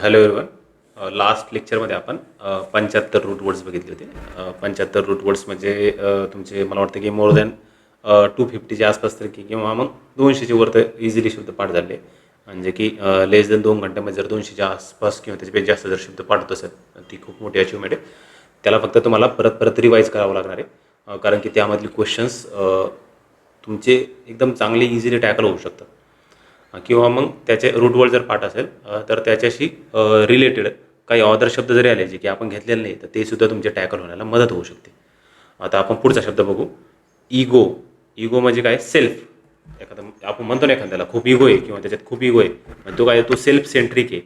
Hello everyone. Last लेक्चरमध्ये आपण 75 route words बघितले होते. 75 रूट वर्ड्स म्हणजे तुमचे मला वाटतं की मोर दॅन 250च्या आसपास तर किंवा मग 200च्या वर तर इझिली शब्द पाठ झाले. म्हणजे की लेस दॅन 2 घंट्यामध्ये जर 200च्या आसपास किंवा त्याच्यापेक्षा जास्त जर शब्द पाठ होत असेल ती खूप मोठी अचिव्हमेंट आहे. त्याला फक्त तुम्हाला परत परत रिवाईज करावं लागणार आहे, कारण की त्यामधले क्वेश्चन्स तुमचे एकदम चांगले इझिली टॅकल होऊ शकतात. किंवा मग त्याचे रूटवर्ड जर पाठ असेल तर त्याच्याशी रिलेटेड काही ऑदर शब्द जरी आले जे की आपण घेतलेले नाही तर ते सुद्धा तुमच्या टॅकल होण्याला मदत होऊ शकते. आता आपण पुढचा शब्द बघू. इगो. इगो म्हणजे काय? सेल्फ. एखादा आपण म्हणतो ना एखाद्याला खूप इगो आहे किंवा त्याच्यात खूप इगो आहे, म्हणजे तो काय, तो सेल्फ सेंट्रिक आहे,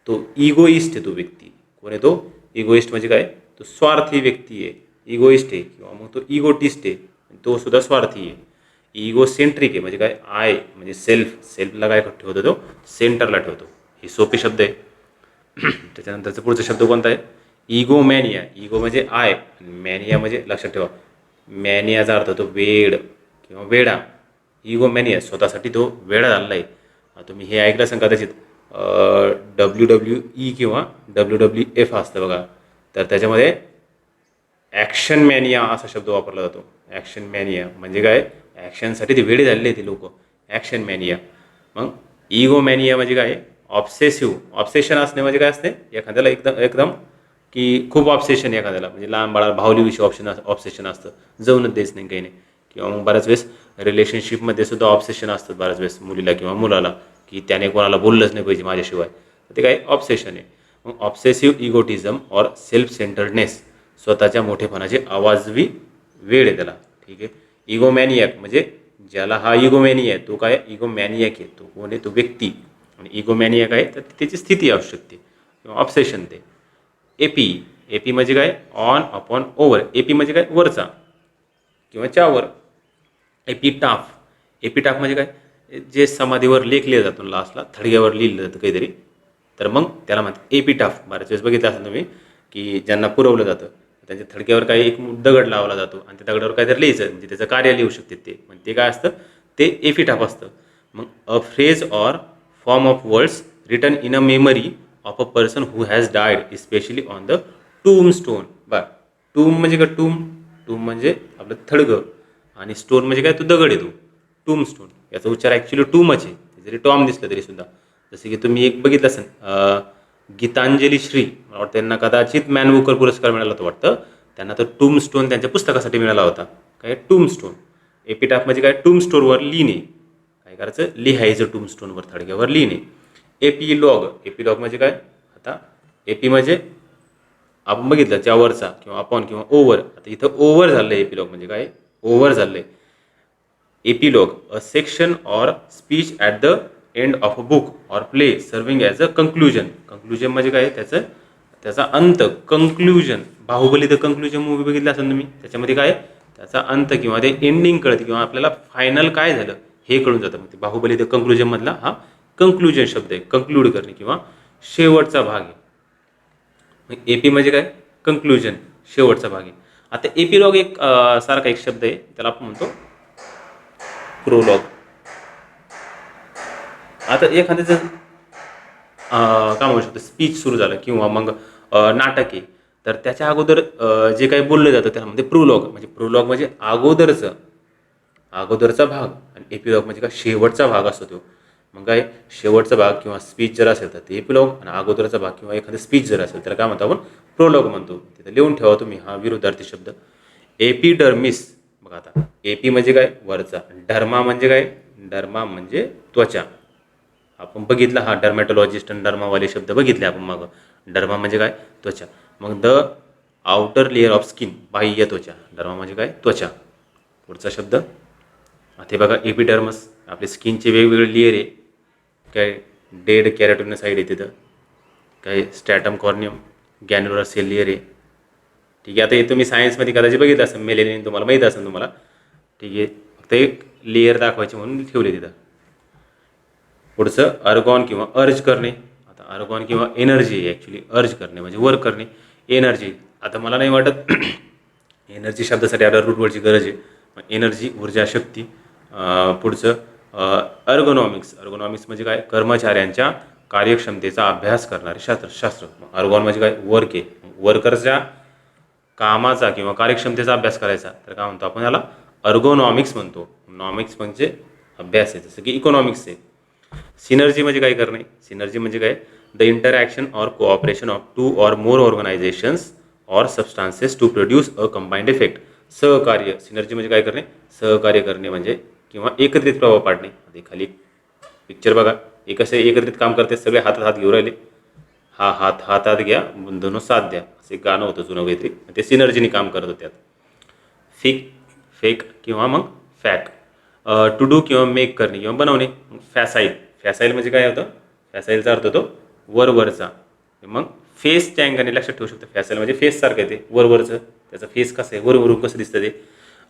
तो इगोइस्ट आहे. तो व्यक्ती कोण आहे? तो इगोइस्ट म्हणजे काय? तो स्वार्थी व्यक्ती आहे, इगोइस्ट आहे. किंवा मग तो इगोटिस्ट आहे, तो सुद्धा स्वार्थी आहे. इगोसेंट्रिक आहे म्हणजे काय? आय म्हणजे सेल्फ. सेल्फला काय ठेवतो? तो सेंटरला ठेवतो. ही सोपे शब्द आहे. त्याच्यानंतरचा पुढचा शब्द कोणता आहे? इगो मॅनिया. इगो म्हणजे आय, मॅनिया म्हणजे लक्षात ठेवा, मॅनियाचा अर्थ तो वेड किंवा वेडा. इगो मॅनिया स्वतःसाठी तो वेडा झालेला आहे. तुम्ही हे ऐकलं असेल कदाचित, WWE किंवा WWF असतं बघा, तर त्याच्यामध्ये ॲक्शन मॅनिया असा शब्द वापरला जातो. ॲक्शन मॅनिया म्हणजे काय? ॲक्शनसाठी ते वेळे झालेले ते लोक. ॲक्शन मॅनिया. मग इगो मॅनिया म्हणजे काय? ऑब्सेसिव्ह. ऑब्सेशन असणे म्हणजे काय असते? एखाद्याला एकदम एकदम की खूप ऑब्सेशन आहे एखाद्याला, म्हणजे लहान बाळा भावलीविषयी ऑब्सेशन असतं, जाऊनच द्यायचं नाही काही नाही. किंवा मग बऱ्याच वेळेस रिलेशनशिपमध्ये सुद्धा ऑब्सेशन असतं बऱ्याच वेळेस मुलीला किंवा मुलाला, की त्याने कोणाला बोललंच नाही पाहिजे माझ्याशिवाय. ते काय? ऑब्सेशन आहे. मग ऑब्सेसिव्ह इगोटिझम ऑर सेल्फ सेंटर्डनेस, स्वतःच्या मोठेपणाचे आवाजवी वेळ आहे त्याला. ठीक आहे. इगोमॅनियक म्हणजे ज्याला हा इगोमॅनिया आहे तो काय? इगोमॅनियक आहे. तो कोण आहे? तो व्यक्ती. आणि इगोमॅनियक आहे तर त्याची स्थिती असू शकते किंवा ऑब्सेशन ते. एपी. एपी म्हणजे काय? On, upon, over. एपी म्हणजे काय? वरचा किंवा च्यावर. एपिटाफ. एपिटाफ म्हणजे काय? जे समाधीवर लेखले जातो लास्टला, थडग्यावर लिहिलं जातं काहीतरी, तर मग त्याला म्हणतात एपिटाफ. बऱ्याच वेळेस बघितलं असाल तुम्ही की ज्यांना पुरवलं जातं त्यांच्या थडक्यावर काही एक दगड लावला जातो आणि त्या दगडावर काहीतरी लिहायचं, म्हणजे त्याचं कार्य लिहू शकते ते. म्हणजे ते काय असतं? ते एपिटाफ असतं. मग a phrase or form of words written in a memory of a person who has died especially on the tomb stone. बा, टूम म्हणजे काय? टूम. टूम म्हणजे आपलं थडगं, आणि स्टोन म्हणजे काय? तो दगड येतो. टूम स्टोन याचा उच्चार ॲक्च्युली टूमच आहे, जरी टॉम दिसलं तरी सुद्धा. जसे की तुम्ही एक बघितलं असेल, गीतांजली श्री, मला वाटतं त्यांना कदाचित मॅन बुकर पुरस्कार मिळाला होता वाटतं. त्यांना तर टूम स्टोन त्यांच्या पुस्तकासाठी मिळाला होता. काय? टूम स्टोन. एपिटाफ म्हणजे काय? टूम स्टोनवर लिहिणे. काय करायचं? लिहायचं टूम स्टोनवर, थडग्यावर लिहिणे. एपिलॉग. एपिलॉग म्हणजे काय? आता एपी म्हणजे आपण बघितलं त्यावरचा किंवा अपॉन किंवा ओव्हर. आता इथं ओव्हर झालं आहे. एपिलॉग म्हणजे काय? ओव्हर झालं आहे. Epilogue a section or speech at the end of a book or play serving as a conclusion. Conclusion म्हणजे काय? त्याचा अंत. Conclusion. Baahubali the conclusion movie बघितला असेल तुम्ही, त्याच्यामध्ये काय? त्याचा अंत किंवा ते एंडिंग कळते किंवा आपल्याला फायनल काय झालं हे कळून जातं. मग ते बाहुबली द कंक्लुजनमधला हा कंक्लुजन शब्द आहे. कंक्लूड करणे किंवा शेवटचा भाग आहे. मग एपी म्हणजे काय? कंक्लुजन, शेवटचा भाग आहे. आता एपिलॉग एक सारखा एक शब्द आहे, त्याला आपण म्हणतो प्रोलॉग. आता एखाद्याचं काय म्हणू शकतो, स्पीच सुरू झालं किंवा मग नाटक आहे, तर त्याच्या अगोदर जे काही बोललं जातं त्याला म्हणजे प्रोलॉग. म्हणजे प्रोलॉग म्हणजे अगोदरचा भाग, आणि एपिलॉग म्हणजे काय? शेवटचा भाग असतो तो. मग काय? शेवटचा भाग किंवा स्पीच जर असेल तर ते एपिलॉग, आणि अगोदरचा भाग किंवा एखादं स्पीच जर असेल तर काय म्हणतो आपण? प्रोलॉग म्हणतो. तिथं लिहून ठेवा तुम्ही हा विरुद्धार्थी शब्द. एपिडर्मिस. बघा आता, एपी म्हणजे काय? वरचा. डर्मा म्हणजे काय? डर्मा म्हणजे त्वचा. आपण बघितला हा डर्मॅटॉलॉजिस्ट आणि डर्मावाले शब्द बघितले आपण मग. डर्मा म्हणजे काय? त्वचा. मग the outer layer of skin, बाह्य त्वचा. डर्मा म्हणजे काय? त्वचा. पुढचा शब्द ते बघा, एपिडर्मस. आपले स्किनचे वेगवेगळे लेअर आहे. काय? डेड कॅरोटिनोसाइड आहे तिथं. काय? स्ट्रॅटम कॉर्नियम, गॅन्युलर सेल लेअर आहे. ठीक आहे. आता हे तुम्ही सायन्समध्ये कदाचित बघितलं असेल, मेलेनिन तुम्हाला माहीत असेल तुम्हाला. ठीक आहे. फक्त एक लेअर दाखवायचे म्हणून ठेवले तिथं. पुढचं अर्गॉन किंवा अर्ज करणे. आता अर्गॉन किंवा एनर्जी आहे ॲक्च्युली. अर्ज करणे म्हणजे वर्क करणे, एनर्जी. आता मला नाही वाटत एनर्जी शब्दासाठी आपल्याला रूटवरची गरज आहे. एनर्जी, ऊर्जा, शक्ती. पुढचं अर्गोनॉमिक्स म्हणजे काय, कर्मचाऱ्यांच्या कार्यक्षमतेचा अभ्यास करणारे शास्त्र. अर्गॉन म्हणजे काय, वर्क आहे. वर्करच्या कामाचा किंवा कार्यक्षमतेचा अभ्यास करायचा तर काय म्हणतो आपण याला, अर्गोनॉमिक्स म्हणतो. नॉमिक्स म्हणजे अभ्यास आहे, जसं की इकॉनॉमिक्स आहे. सिनर्जी म्हणजे काय करणे, सिनर्जी म्हणजे काय, the interaction or cooperation of two or more organizations or substances to produce a combined effect. सहकार्य, सिनर्जी म्हणजे काय करणे, सहकार्य करणे म्हणजे किंवा एकत्रित प्रभाव पाडणे. आधी खाली पिक्चर बघा, हे कसे एकत्रित काम करते, सगळे हातात हात घेऊन राहिले, हा हात हातात घ्या बंधनो साथ द्या, असे गाणं होतं जुनं काहीतरी, ते सिनर्जीने काम करत होत्यात. फेक किंवा मग फॅक, टू डू किंवा मेक करणे किंवा बनवणे. फॅसाईल म्हणजे काय होतं, फॅसाईलचा अर्थ होतो वरवरचा. मग फेसच्या अँगलने लक्षात ठेवू शकतो, फॅसाईल म्हणजे फेससारखं आहे, ते वरवरचं, त्याचं फेस कसं आहे, वरवरून कसं दिसतं ते.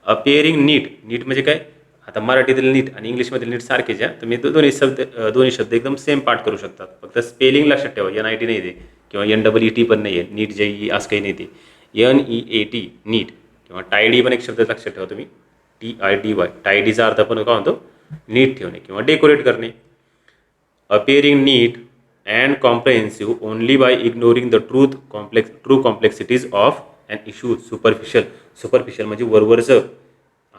अपिअरिंग नीट म्हणजे काय, आता मराठीतील नीट आणि इंग्लिशमधील नीट सारखेच आहे, तुम्ही दोन्ही शब्द एकदम सेम पाठ करू शकतात, फक्त स्पेलिंग लक्षात ठेवा, NIT नाही ते, किंवा NEET पण नाही आहे, नीट JEE असं काही नाही ते, NEAT नीट. किंवा टायडी पण एक शब्द लक्षात ठेवा तुम्ही, TIDY, टायडीचा अर्थ पण काय म्हणतो, नीट ठेवणे किंवा डेकोरेट करणे. Appearing neat and comprehensive only by ignoring the true complexities of an issue. Superficial म्हणजे वरवरचं,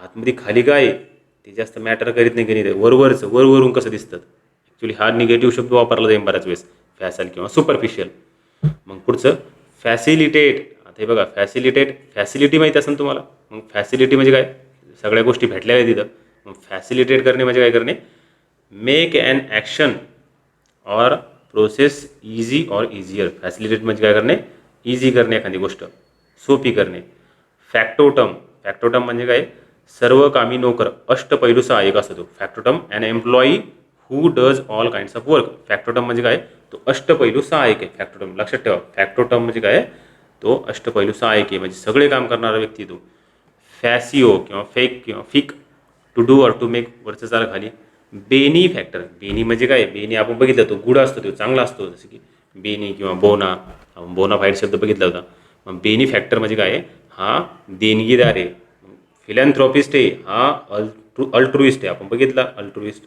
आतमध्ये खाली काय आहे ते जास्त मॅटर करीत नाही, की नाही वरवरून कसं दिसतं. ॲक्च्युली हा निगेटिव्ह शब्द वापरला जाईल बऱ्याच वेळेस, फॅसल किंवा सुपरफिशियल. मग पुढचं फॅसिलिटेट. आता हे बघा, फॅसिलिटी माहिती असेल तुम्हाला. मग फॅसिलिटी म्हणजे काय, सगळ्या गोष्टी भेटल्या आहेत तिथं. मग फॅसिलिटेट करणे म्हणजे काय करणे, make an action or process easy or easier. Facilitate म्हणजे काय करणे, इझी करणे, एखादी गोष्ट सोपी करणे. फॅक्टोटम म्हणजे काय, सर्व कामी नोकर, अष्टपैलू सहाय्यक असतो तो factotum. And employee who does all kinds of work. Factotum म्हणजे काय, तो अष्टपैलू सहाय्यक आहे. फॅक्टोटम लक्षात ठेवा, फॅक्टोटम म्हणजे काय, तो अष्टपैलू सहाय्यक आहे, म्हणजे सगळे काम करणारा व्यक्ती तो. फॅसिओ किंवा फिक, to do or to make, वरचं चाल खाली. बेनी म्हणजे काय, बेनी आपण बघितलं, तो गुड असतो, तो चांगला असतो, जसं की बेनी किंवा बोनाफाईड शब्द बघितला होता. मग बेनिफॅक्टर म्हणजे काय, हा देणगीदार आहे. फिलॅन्थ्रॉपिस्ट आहे, हा अल्ट्रुइस्ट आहे, आपण बघितला अल्ट्रुइस्ट.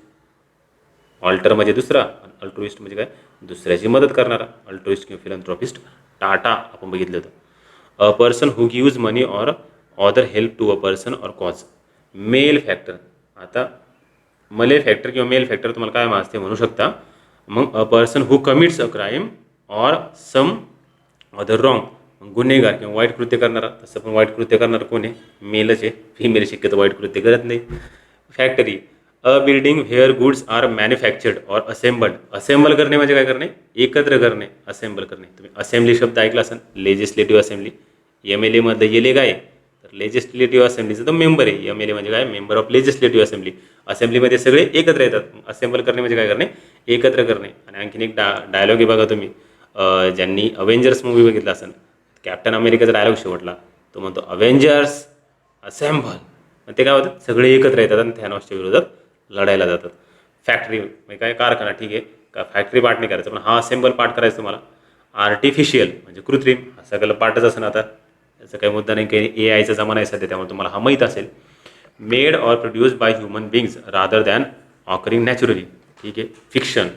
ऑल्टर म्हणजे दुसरा, अल्ट्रुइस्ट म्हणजे काय, दुसऱ्याची मदत करणारा, अल्ट्रुइस्ट किंवा फिलॅन्थ्रॉपिस्ट. टाटा आपण बघितलं होतं. A person who gives money or other help to a person or cause. Malefactor, आता मले फॅक्टर किंवा मेल फॅक्टर तुम्हाला काय माहिती म्हणू शकता. मग a person who commits a crime or some other wrong, गुन्हेगार किंवा वाईट कृत्य करणारा. तसं पण वाईट कृत्य करणारा कोण आहे, मेलच आहे, फिमेल शक्यतो वाईट कृत्य करत नाही. Factory, a building where goods are manufactured or assembled. Assemble करणे म्हणजे काय करणे, एकत्र करणे, असेंबल करणे. तुम्ही असेंब्ली शब्द ऐकला असेल, लेजिस्लेटिव्ह असेंब्ली. MLA मध्ये येले काय, तर लेजिस्लेटिव्ह असेंब्लीचं तर मेंबर आहे. MLA म्हणजे काय, मेंबर ऑफ लेजिस्लेटिव्ह असेंब्ली. असेंब्लीमध्ये सगळे एकत्र येतात. असेंबल करणे म्हणजे काय करणे, एकत्र करणे. आणि आणखीन एक डायलॉग आहे बघा तुम्ही, ज्यांनी अवेंजर्स मूवी बघितला असेल, कॅप्टन अमेरिकेचा डायलॉग शेवटला, तो म्हणतो अवेंजर्स असेंबल. मग ते काय होतं, सगळे एकत्र येतात आणि थॅनॉसच्या विरोधात लढायला जातात. फॅक्टरी म्हणजे काय, कारखाना, ठीक आहे का, फॅक्टरी पार्ट नाही करायचं, पण हा असेंबल पार्ट करायचं तुम्हाला. आर्टिफिशियल म्हणजे कृत्रिम, हा सगळं पार्टच असं. आता त्याचा काही मुद्दा नाही, काही AIचा जमाना आहे सध्या, त्यामुळे तुम्हाला हा माहीत असेल. Made or produce by human बिंग्स rather than occurring naturally, ठीक आहे. फिक्शन,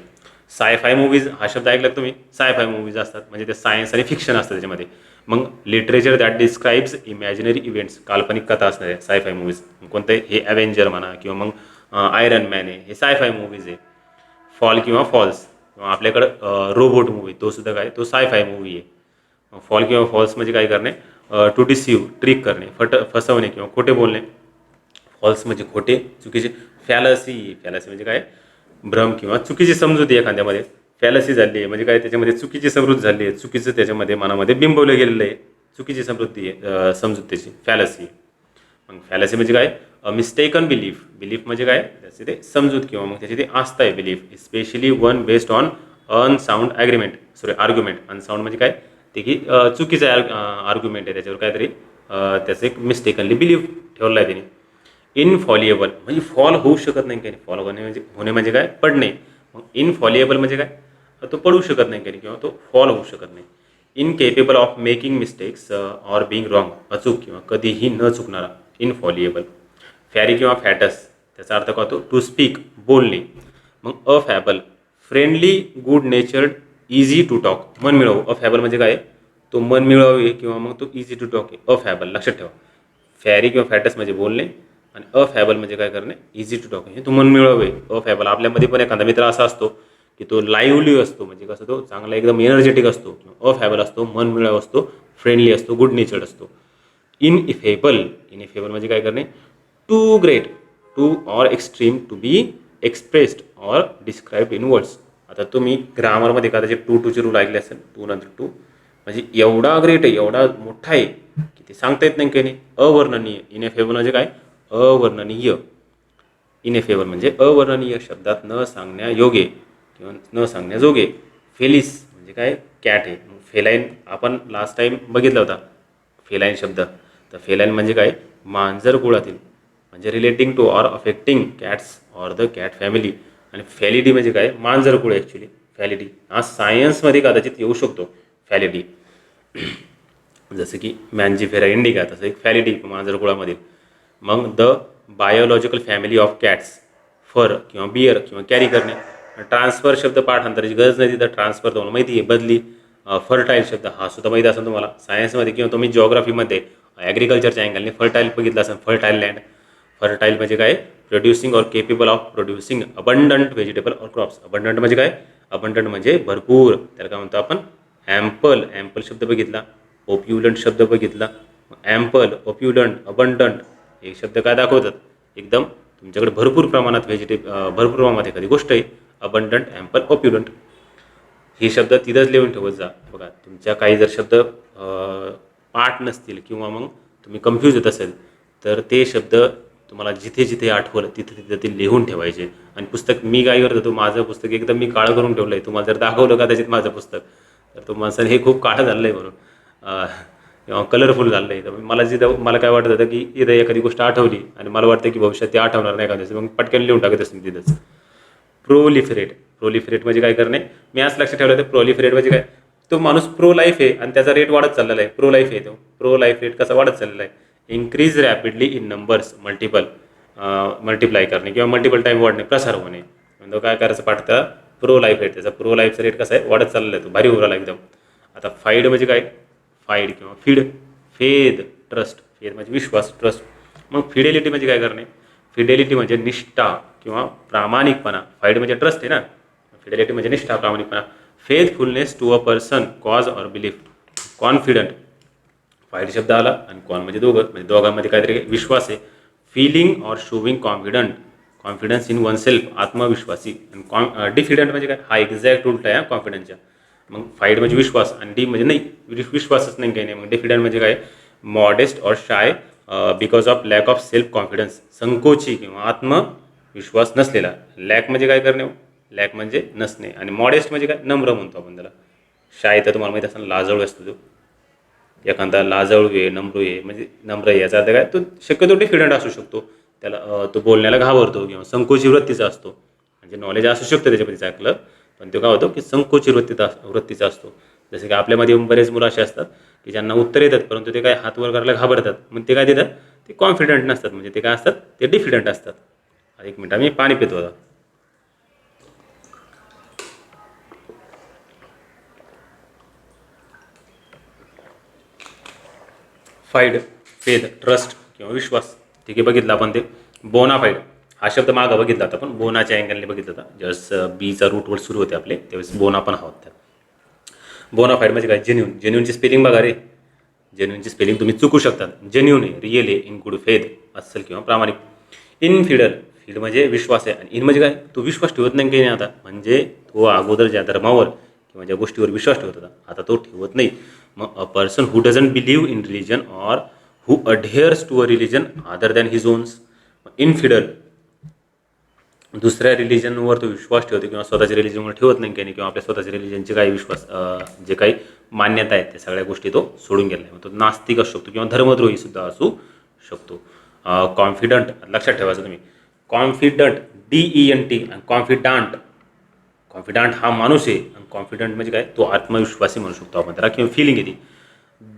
सायफाय मूवीज हा शब्द ऐकला तुम्ही, सायफाय मूवीज असतात म्हणजे ते सायन्स आणि फिक्शन असतं त्याच्यामध्ये. मग लिटरेचर दॅट डिस्क्राईब्स इमॅजिनरी इव्हेंट्स, काल्पनिक कथा असणार आहे सायफाय मूवीज. कोणते, हे ॲव्हेंजर म्हणा किंवा मग आयरन मॅन आहे, हे सायफाय मूवीज आहे. फॉल किंवा फॉल्स, किंवा आपल्याकडं रोबोट मूवी, तो सुद्धा काय, तो सायफाय मूवी आहे. फॉल किंवा फॉल्स म्हणजे काय करणे, टू डिसीव्ह, ट्रिक करणे, फसवणे किंवा खोटे बोलणे. फॉल्स म्हणजे खोटे, चुकीचे. फॅलसी म्हणजे काय, भ्रम किंवा चुकीची समजुती एखाद्यामध्ये. फॅलसी झाली आहे म्हणजे काय, त्याच्यामध्ये चुकीची समृद्धी झाली आहे, चुकीचं त्याच्यामध्ये मनामध्ये बिंबवलं गेलेलं आहे, चुकीची समृद्धी आहे, समजूत त्याची फॅलसी. मग फॅलसी म्हणजे काय, मिस्टेकन बिलीफ म्हणजे काय, त्याचे ते समजूत किंवा मग त्याची ते आस्था आहे, belief. Specially one based on unsound argument. Unsound म्हणजे काय, ते की चुकीचं आर्ग्युमेंट आहे, त्याच्यावर काहीतरी त्याचं एक मिस्टेकनली बिलीफ ठेवलं आहे त्याने. इनफॉलिएबल म्हणजे फॉल होऊ शकत नाही काही, फॉल होणे म्हणजे काय, पडणे. मग इनफॉलिएबल म्हणजे काय, तो पडू शकत नाही काही किंवा तो फॉल होऊ शकत नाही. Incapable of making mistakes or being wrong, अचूक किंवा कधीही न चुकणारा, इनफॉलिएबल. फॅरी किंवा फॅटस, त्याचा अर्थ काय होतो, टू स्पीक बोलणे. मग affable friendly, good natured, easy to talk, मनमिळावू. अफॅबल म्हणजे काय, तो मनमिळावू आहे किंवा मग तो इझी टू टॉक आहे. अफॅबल लक्षात ठेवा. फॅरी किंवा फॅटस म्हणजे बोलणे आणि अफॅबल म्हणजे काय करणे, इझी टू टॉक. हे तो मनमिळावू आहे. अफॅबल आपल्यामध्ये पण एखादा मित्र असा असतो की तो लाईव्हली असतो, म्हणजे कसं तो चांगला एकदम एनर्जेटिक असतो. अफॅबल असतो, मनमिळावू असतो, फ्रेंडली असतो, गुड नेचर्ड असतो. इनइफेबल, इनइफेबल म्हणजे काय करणे, too great, too or extreme, to be expressed or described in words. आता तुम्ही ग्रामरमध्ये कदाचित टूचे रूल ऐकले असेल, टू नंतर टू म्हणजे एवढा ग्रेट आहे, एवढा मोठा आहे की ते सांगता येत नाही काही नाही. अवर्णनीय. इनएफेबल म्हणजे काय, अवर्णनीय. इनएफेबल म्हणजे अवर्णनीय, शब्दात न सांगण्यायोग्य किंवा न सांगण्याजोगे. फेलिस म्हणजे काय, कॅट आहे. फेलाईन आपण लास्ट टाईम बघितला होता फेलाईन शब्द. तर फेलाईन म्हणजे काय, मांजर कुळातील, म्हणजे relating to or affecting cats or the cat family. आणि फॅलिडी म्हणजे काय, मांजर कुळ ॲक्च्युली फॅलिडी. हा सायन्समध्ये कदाचित येऊ शकतो फॅलिडी. जसं की मॅन्जिफेरा इंडिका, तसं एक फॅलिडी मांजर कुळामधील. मग the biological family of cats, फर किंवा बियर किंवा कॅरी करणे. ट्रान्सफर शब्द पाठांतराची गरज नाही, तिथं ट्रान्सफर तुम्हाला माहिती आहे, बदली. फर्टाईल शब्द हा सुद्धा माहिती असेल तुम्हाला सायन्समध्ये किंवा तुम्ही जॉग्राफीमध्ये ॲग्रिकल्चरच्या अँगलने फर्टाईल बघितलं असेल. Fertile land. फर्टाईल म्हणजे काय, producing or capable of producing abundant vegetable or crops. Abundant म्हणजे काय, अबंडंट म्हणजे भरपूर, त्याला काय म्हणतो आपण, ॲम्पल. ॲम्पल शब्द बघितला. ओप्युलंट शब्द बघितला. ॲम्पल, ओप्युलंट, अबंडंट हे शब्द काय दाखवतात, एकदम तुमच्याकडे भरपूर प्रमाणात भरपूर प्रमाणात एखादी गोष्ट आहे. अबंडंट, ॲम्पल, ओप्युलंट हे शब्द तिथंच लिहून ठेवत जा. बघा तुमच्या काही जर शब्द पाठ नसतील किंवा मग तुम्ही कन्फ्यूज होत असेल तर ते शब्द तुम्हाला जिथे जिथे आठवलं तिथे तिथे ते लिहून ठेवायचे. आणि पुस्तक मी काय करतो, तो माझं पुस्तक एकदम मी काळं करून ठेवलं आहे. तुम्हाला जर दाखवलं कदाचित माझं पुस्तक तर तो माणसाने हे खूप काळं झालं आहे म्हणून किंवा कलरफुल झालं आहे. तर मला जिथं मला काय वाटत होतं की इथं एखादी गोष्ट आठवली आणि मला वाटतं की भविष्यात ती आठवणार नाही एखाद्याचं, मग पटकन लिहून टाकत असतील तिथंच. प्रोलिफरेट. प्रोलिफरेट म्हणजे काय करणे, मी असं लक्षात ठेवलं तर प्रोलिफरेट म्हणजे काय, तो माणूस प्रो लाईफ आहे आणि त्याचा रेट वाढत चाललेला आहे. प्रो लाईफ आहे तो. प्रो लाईफ रेट कसा वाढत चाललेला आहे, increase rapidly in numbers, multiply करणे किंवा मल्टिपल टाईम वाढणे, प्रसार होणे. म्हणजे काय करायचं पाठता, प्रो लाईफ रेट. त्याचा प्रो लाईफचा रेट कसा आहे, वाढत चाललेला आहे, तो भारी उराला एकदम. आता फाईड म्हणजे काय, फाईड किंवा फीड. फेद, ट्रस्ट. फेद म्हणजे विश्वास, ट्रस्ट. मग फिडेलिटी म्हणजे काय करणे, फिडेलिटी म्हणजे निष्ठा किंवा प्रामाणिकपणा. फाईड म्हणजे ट्रस्ट आहे ना, फिडेलिटी म्हणजे निष्ठा, प्रामाणिकपणा. Faithfulness to a person, cause or belief. Confident, फाईड शब्द आला आणि कॉन म्हणजे दोघं, म्हणजे दोघांमध्ये काहीतरी विश्वास आहे. Feeling or showing confident, confidence in oneself, आत्मविश्वासी. आणि डिफिडंट म्हणजे काय, हा एक्झॅक्ट उलटा आहे कॉन्फिडन्सच्या. मग फाईड म्हणजे विश्वास आणि डी म्हणजे नाही, विश्वासच नाही काही नाही. मग डिफिडंट म्हणजे काय, modest or shy because of lack of self confidence, संकोची किंवा आत्मविश्वास नसलेला. लॅक म्हणजे काय करणे, लॅक म्हणजे नसणे. आणि मॉडेस्ट म्हणजे काय, नम्र म्हणतो आपण त्याला. शाय तर तुम्हाला माहिती असताना लाजळू असतो तो, एखादा लाजळू आहे, नम्र आहे, म्हणजे नम्र आहे याचा अर्थ काय, तो शक्यतो डिफिडंट असू शकतो. त्याला तो बोलण्याला घाबरतो किंवा संकोची वृत्तीचा असतो. म्हणजे नॉलेज असू शकतं त्याच्यामध्ये चांगलं, पण तो काय होतो की संकोची वृत्तीचा असतो. जसं की आपल्यामध्ये बरेच मुलं असे असतात की ज्यांना उत्तर येतात परंतु ते काय हात वर करायला घाबरतात. मग ते काय देतात, ते कॉन्फिडंट नसतात, म्हणजे ते काय असतात, ते डिफिडंट असतात. एक मिनिट मी पाणी पितो आता. फाईड, फेथ, ट्रस्ट किंवा विश्वास. ठीक आहे, बघितलं आपण ते. बोनाफाईड हा शब्द मागं बघितला होता, पण बोनाच्या अँगलने बघितला होता. ज्यावेळेस बीचा रूटवर सुरू होते आपले त्यावेळेस बोना पण आहोत त्यात. बोनाफाईड म्हणजे काय, जेन्युन. जेन्युनची स्पेलिंग बघा रे, जेन्युनची स्पेलिंग तुम्ही चुकू शकतात. जेन्युन आहे, रिअल आहे, इन गुड फेथ, अस्सल किंवा प्रामाणिक. इनफिडल, फीड म्हणजे विश्वास आहे आणि इन म्हणजे काय, तो विश्वास ठेवत नाही काही नाही आता, म्हणजे तो अगोदर ज्या धर्मावर किंवा ज्या गोष्टीवर विश्वास ठेवत होता आता तो ठेवत नाही. मग a person who doesn't believe in religion or who adheres to a religion other than his owns. Infidel, दुसऱ्या रिलिजनवर तो विश्वास ठेवतो किंवा स्वतःच्या रिलिजनवर ठेवत नाही काही नाही, किंवा आपल्या स्वतःच्या रिलिजनचे काही विश्वास जे काही मान्यता आहेत त्या सगळ्या गोष्टी तो सोडून गेला आहे. तो नास्तिक असू शकतो किंवा धर्मद्रोही सुद्धा असू शकतो. कॉन्फिडंट लक्षात ठेवायचं तुम्ही. Confident, DENT. आणि कॉन्फिडांट, कॉन्फिडंट हा माणूस आहे आणि कॉन्फिडंट म्हणजे काय, तो आत्मविश्वासी म्हणू शकतो आपण त्याला, किंवा फिलिंग येते.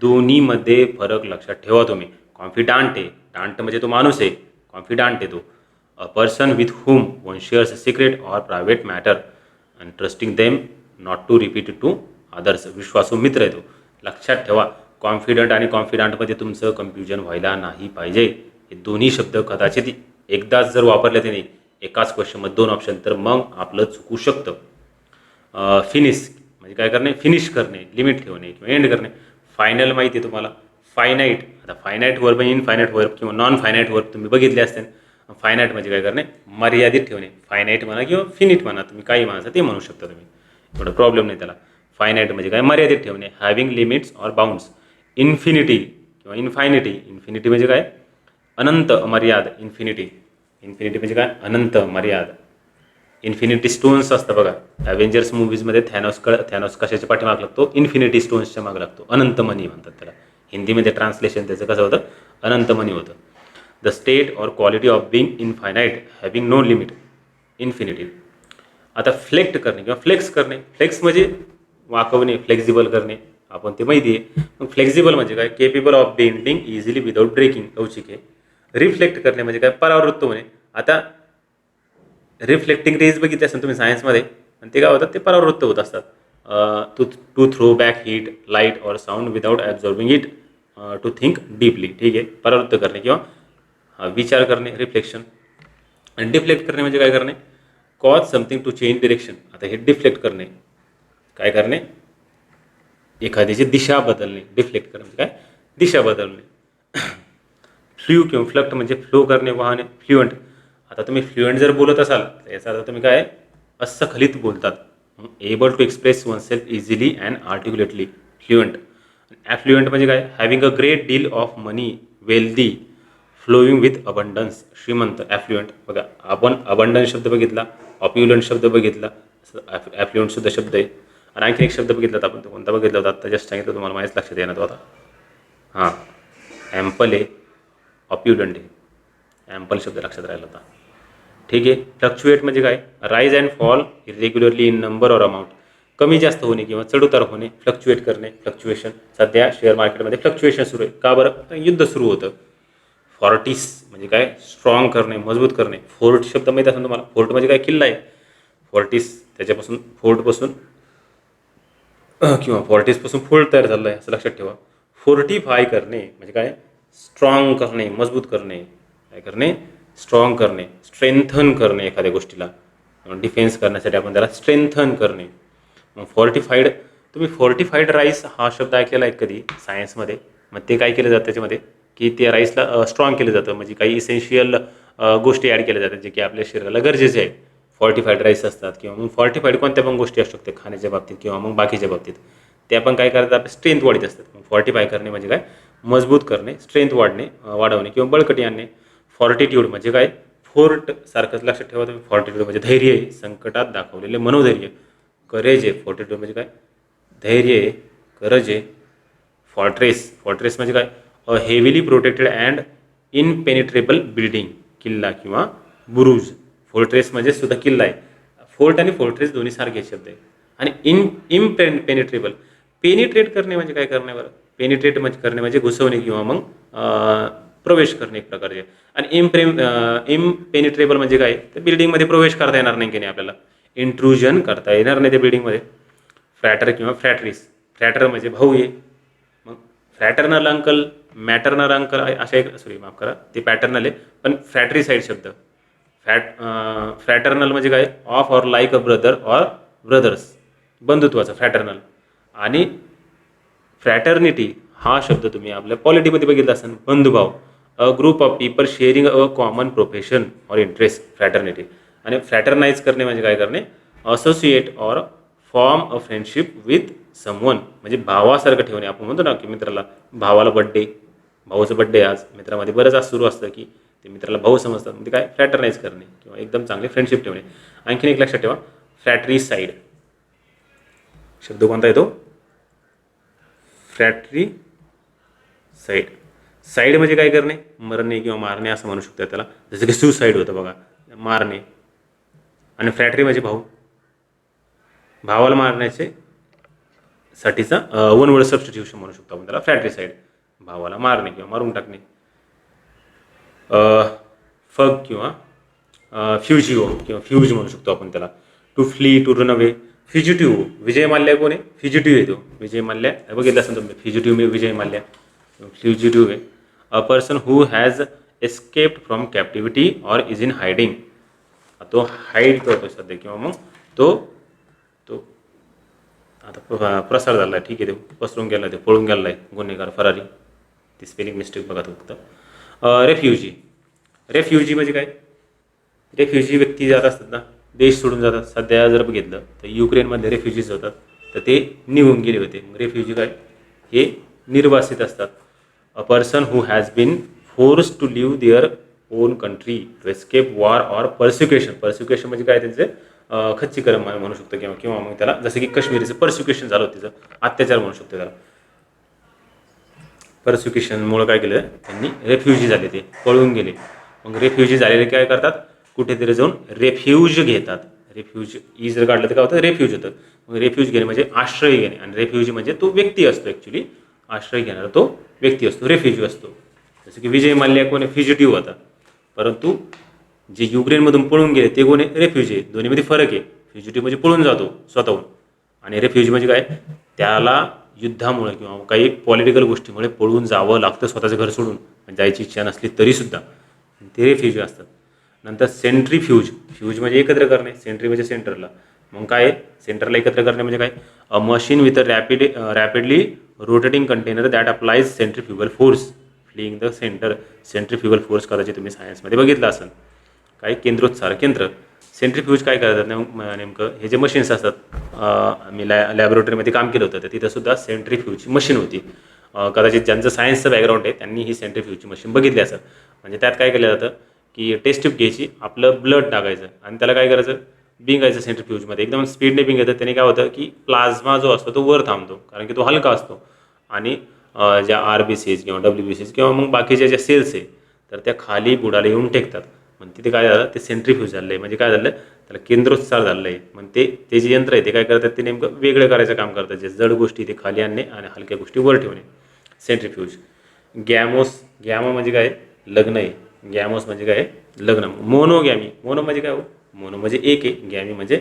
दोन्हीमध्ये फरक लक्षात ठेवा तुम्ही. कॉन्फिडंट आहे, डांट म्हणजे तो माणूस आहे, कॉन्फिडंट आहे तो. A person with whom one shares a secret or private matter and trusting them not to repeat it to others. विश्वासू मित्र आहे तो. लक्षात ठेवा, कॉन्फिडंट आणि कॉन्फिडंटमध्ये तुमचं कन्फ्युजन व्हायला नाही पाहिजे. हे दोन्ही शब्द कदाचित एकदाच जर वापरले त्यांनी एकाच क्वेश्चनमध्ये 2 ऑप्शन, तर मग आपलं चुकू शकतं. फिनिश म्हणजे काय करणे, फिनिश करणे, लिमिट ठेवणे किंवा एंड करणे. फायनल माहिती आहे तुम्हाला, फायनाईट. आता फायनाईट वर्ब आणि इनफायनाईट वर्ब किंवा नॉन फायनाईट वर्ब तुम्ही बघितले असते. फायनाईट म्हणजे काय करणे, मर्यादित ठेवणे. फायनाईट म्हणा किंवा फिनिट म्हणा, तुम्ही काही म्हणा ते म्हणू शकता तुम्ही, थोडं प्रॉब्लेम नाही त्याला. फायनाईट म्हणजे काय, मर्यादित ठेवणे. Having limits or bounds. Infinity किंवा इन्फायनिटी. इन्फिनिटी म्हणजे काय, अनंत, अमर्याद. इन्फिनिटी, इन्फिनिटी म्हणजे काय, अनंत, मर्याद. इन्फिनिटी स्टोन्स असतं बघा, ॲव्हेंजर्स मूवीजमध्ये थॅनोस कशाच्या पाठीमाग लागतो, इन्फिनिटी स्टोन्सच्या मागे लागतो. अनंत मनी म्हणतात त्याला. हिंदीमध्ये ट्रान्सलेशन त्याचं कसं होतं, अनंत मनी होतं. The state or quality of being infinite having no limit. Infinity. आता फ्लेक्ट करणे किंवा फ्लेक्स करणे. फ्लेक्स म्हणजे वाकवणे, फ्लेक्झिबल करणे, आपण ते माहिती आहे. मग फ्लेक्झिबल म्हणजे काय, capable of bending easily without breaking, लवचिक आहे. रिफ्लेक्ट करणे म्हणजे काय, परावृत्त होणे. आता रिफ्लेक्टिंग रेज बघितले असेल तुम्ही सायन्समध्ये, आणि ते काय होतात, ते परावृत्त होत असतात. To throw back heat, light or sound without absorbing it, to think deeply. ठीक आहे, परावृत्त करणे किंवा विचार करणे, रिफ्लेक्शन. आणि डिफ्लेक्ट करणे म्हणजे काय करणे, cause something to change direction. आता हे डिफ्लेक्ट करणे, काय करणे, एखाद्याची दिशा बदलणे. डिफ्लेक्ट करणे म्हणजे काय, दिशा बदलणे. फ्ल्यू किंवा फ्लक्ट म्हणजे फ्लो करणे, वाहने. फ्लुएंट. आता तुम्ही फ्लुएंट जर बोलत असाल तर याचा अर्थ तुम्ही काय, अस्खलित बोलतात. Able to express one self easily and articulately. Fluent. Affluent म्हणजे काय, having a great deal of money, wealthy, flowing with abundance. श्रीमंत, ॲफ्लुएंट. बघा, आपण अबंडन्स शब्द बघितला, ऑप्युलंट शब्द बघितला, ॲफ्लुएंट सुद्धा शब्द आहे. आणि आणखी एक शब्द बघितला आपण, तो कोणता बघितला होता आता जस्ट सांगितलं तुम्हाला, माहीत लक्षात येणार तो आता. हां, ॲम्पल आहे, ऑप्युलंट आहे. ॲम्पल शब्द लक्षात राहिला होता. ठीक आहे. फ्लक्च्युएट म्हणजे काय, rise and fall irregularly in number or amount. कमी जास्त होणे किंवा चढउतार होणे, फ्लक्च्युएट करणे, फ्लक्च्युएशन. सध्या शेअर मार्केटमध्ये फ्लक्च्युएशन सुरू आहे. का बरं, तर युद्ध सुरू होतं. फॉर्टिस म्हणजे काय, स्ट्रॉंग करणे, मजबूत करणे. फोर्ट शब्द माहीत असेल तुम्हाला, फोर्ट म्हणजे काय, किल्ला आहे. फॉर्टिस त्याच्यापासून, फोर्टपासून किंवा फॉर्टिसपासून फोर्ट तयार झालं आहे, असं लक्षात ठेवा. फोर्टिफाय करणे म्हणजे काय, स्ट्रॉंग करणे, मजबूत करणे. काय करणे, स्ट्रॉंग करणे, स्ट्रेंथन करणे एखाद्या गोष्टीला. डिफेन्स करण्यासाठी आपण त्याला स्ट्रेंथन करणे. मग फोर्टिफाईड, तुम्ही फोर्टिफाईड राईस हा शब्द ऐकलेला आहे कधी सायन्समध्ये. मग ते काय केलं जातं त्याच्यामध्ये, की त्या राईसला स्ट्रॉंग केलं जातं, म्हणजे काही इसेन्शियल गोष्टी ॲड केल्या जातात जे की आपल्या शरीराला गरजेचे आहे. फॉर्टिफाईड राईस असतात, किंवा मग फॉर्टिफाईड कोणत्या पण गोष्टी असू शकते खाण्याच्या बाबतीत किंवा मग बाकीच्या बाबतीत. ते आपण काय करतात, आपल्या स्ट्रेंथ वाढीत असतात. मग फॉर्टिफाय करणे म्हणजे काय, मजबूत करणे, स्ट्रेंथ वाढवणे किंवा बळकटी आणणे. फॉर्टिट्यूड म्हणजे काय, फोर्ट सारखंच लक्षात ठेवा तुम्ही. फॉर्टिट्यूड म्हणजे धैर्य आहे, संकटात दाखवलेले मनोधैर्य. करेज आहे, फॉर्टिट्यूड म्हणजे काय, धैर्य आहे, करज आहे. फॉर्ट्रेस, फॉर्ट्रेस म्हणजे काय, अ हेविली प्रोटेक्टेड अँड इनपेनिट्रेबल बिल्डिंग. किल्ला किंवा बुरुज. फोर्ट्रेस म्हणजे सुद्धा किल्ला आहे. फोर्ट आणि फोर्ट्रेस दोन्ही सारखे शब्द आहे. आणि इम्पेनिट्रेबल, पेनिट्रेट करणे म्हणजे काय करणे बरं, पेनिट्रेट म्हणजे करणे म्हणजे घुसवणे किंवा मग प्रवेश करणे एक प्रकारचे. आणि इम्पेनिट्रेबल म्हणजे काय, तर बिल्डिंगमध्ये प्रवेश करता येणार नाही की नाही आपल्याला, इंट्रुजन करता येणार नाही त्या बिल्डिंगमध्ये. फ्रॅटर किंवा फ्रॅटरीस. फ्रॅटर म्हणजे भाऊ आहे. मग फ्रॅटर्नल अंकल, मॅटर्नल अंकल अशा एक, सॉरी माफ करा ते पॅटर्नल आहे, पण फ्रॅटरी साईड शब्द. फ्रॅटर्नल म्हणजे काय, of or like a brother or brothers, बंधुत्वाचा फ्रॅटर्नल. आणि फ्रॅटर्निटी हा शब्द तुम्ही आपल्या पॉलिटीमध्ये बघितला असाल, बंधुभाव. A group of people sharing a common profession or interest, fraternity. आणि फ्रॅटर्नाइज करणे म्हणजे काय करणे, associate or form a friendship with someone, म्हणजे भावासारखं ठेवणे. आपण म्हणतो ना की मित्राला, भावाला बड्डे, भाऊचं बड्डे आज, मित्रामध्ये बरंच आज सुरू असतं की ते मित्राला भाऊ समजतात, म्हणजे काय, फ्रॅटर्नाइज करणे किंवा एकदम चांगले फ्रेंडशिप ठेवणे. आणखीन एक लक्षात ठेवा, फ्रॅटरी साईड शब्द कोणता येतो, फ्रॅटरी साईड. साईड म्हणजे काय करणे, मरणे किंवा मारणे असं म्हणू शकतो त्याला. जसं की सुसाईड होतं बघा, मारणे. आणि फ्रॅटरी म्हणजे भाऊ, भावाला मारण्याचे साठीचा वन वर्ड सबस्टिट्यूशन म्हणू शकतो आपण त्याला, फ्रॅटरी साईड. भावाला मारणे किंवा मारून टाकणे. फग किंवा फ्युजिओ किंवा फ्यूज म्हणू शकतो आपण त्याला. To flee, to run away. Fugitive, Vijay Mallya कोण आहे? फ्युजिटिव्ह येतो विजय माल्या, बघितलं असेल तुम्ही फ्युजिटिव्ह विजय माल्या. फ्युजिटिव्ह आहे a person who has escaped from captivity or is in hiding. तो हाईड करतो सध्या किंवा मग तो तो आता प्रसार झाला आहे, ठीक आहे, ते पसरून गेला, ते पळून गेला आहे गुन्हेगार फरारी. ती स्पेलिंग मिस्टेक बघा तो फक्त. रेफ्युजी. रेफ्युजी म्हणजे काय? रेफ्युजी व्यक्ती जात असतात ना, देश सोडून जातात. सध्या जर बघितलं तर युक्रेनमध्ये रेफ्युजीज होतात, तर ते निघून गेले होते. रेफ्युजी काय? हे निर्वासित असतात. A person who has been force to leave their own country to escape war or persecution. Persecution म्हणजे काय? त्यांचे खच्चीकरण म्हणू शकतो किंवा किंवा मग त्याला जसं की काश्मीरचं पर्सिक्युशन झालं होतं, तिचं अत्याचार म्हणू शकतो त्याला. पर्सिक्युशनमुळं काय केलं त्यांनी? रेफ्युजी झाले, ते पळून गेले. मग रेफ्युजी झालेले काय करतात? कुठेतरी जाऊन रेफ्यूज घेतात. रेफ्यूज ई जर काढलं तर काय होतं? रेफ्यूज होतं. मग रेफ्यूज घेणे म्हणजे आश्रय घेणे, आणि रेफ्युजी म्हणजे तो व्यक्ती असतो. ॲक्च्युली आश्रय घेणारा तो व्यक्ती असतो, रेफ्युजी असतो. जसं की विजय माल्या कोण आहे? फ्युजिटिव्ह होता. परंतु जे युक्रेनमधून पळून गेले ते कोण आहे? रेफ्युजी आहे. दोन्हीमध्ये फरक आहे. फ्युजिटिव्ह म्हणजे पळून जातो स्वतःहून, आणि रेफ्युजी म्हणजे काय? त्याला युद्धामुळे किंवा काही पॉलिटिकल गोष्टीमुळे पळून जावं लागतं स्वतःचं घर सोडून, जायची इच्छा नसली तरीसुद्धा. ते रेफ्युजी असतात. नंतर सेंट्रीफ्यूज. फ्यूज म्हणजे एकत्र करणे, सेंट्री म्हणजे सेंटरला. मग काय? सेंटरला एकत्र करणे म्हणजे काय? A machine with a rapidly rotating container that applies centrifugal force fling the centre. Centrifugal force कदाचित तुम्ही सायन्समध्ये बघितलं असेल. काय? केंद्रोत्सार केंद्र. सेंट्रीफ्यूज काय करतात नेमकं? हे जे मशीन्स असतात, मी लॅबोरेटरीमध्ये काम केलं होतं, तर तिथंसुद्धा सेंट्रीफ्यूजची मशीन होती. कदाचित ज्यांचं सायन्सचं बॅकग्राऊंड आहे त्यांनी ही सेंट्रीफ्यूजची मशीन बघितली असेल. म्हणजे त्यात काय केलं जातं की टेस्ट ट्यूब घ्यायची, आपलं ब्लड टाकायचं, आणि त्याला काय करायचं? बिंगायचं सेंट्रीफ्यूजमध्ये. एकदम स्पीडने बिंगायचं. त्याने काय होतं की प्लाझ्मा जो असतो तो वर थांबतो, कारण की तो हलका असतो. आणि ज्या RBCs किंवा WBCs किंवा मग बाकीच्या ज्या सेल्स आहे, तर त्या खाली बुडाला येऊन टेकतात. मग तिथे काय झालं? ते सेंट्रीफ्यूज झालं आहे. म्हणजे काय झालं? त्याला केंद्रोत्सार झालं आहे. मग ते जे यंत्र आहे ते काय करतात? ते नेमकं वेगळं करायचं काम करतात. जे जड गोष्टी ते खाली आणणे आणि हलक्या गोष्टी वर ठेवणे. सेंट्रीफ्यूज. गॅमो म्हणजे काय? लग्न आहे. गॅमोस म्हणजे काय? लग्न. मोनोगॅमी. मोनो म्हणजे काय हो? मोनो म्हणजे एक आहे, गॅमी म्हणजे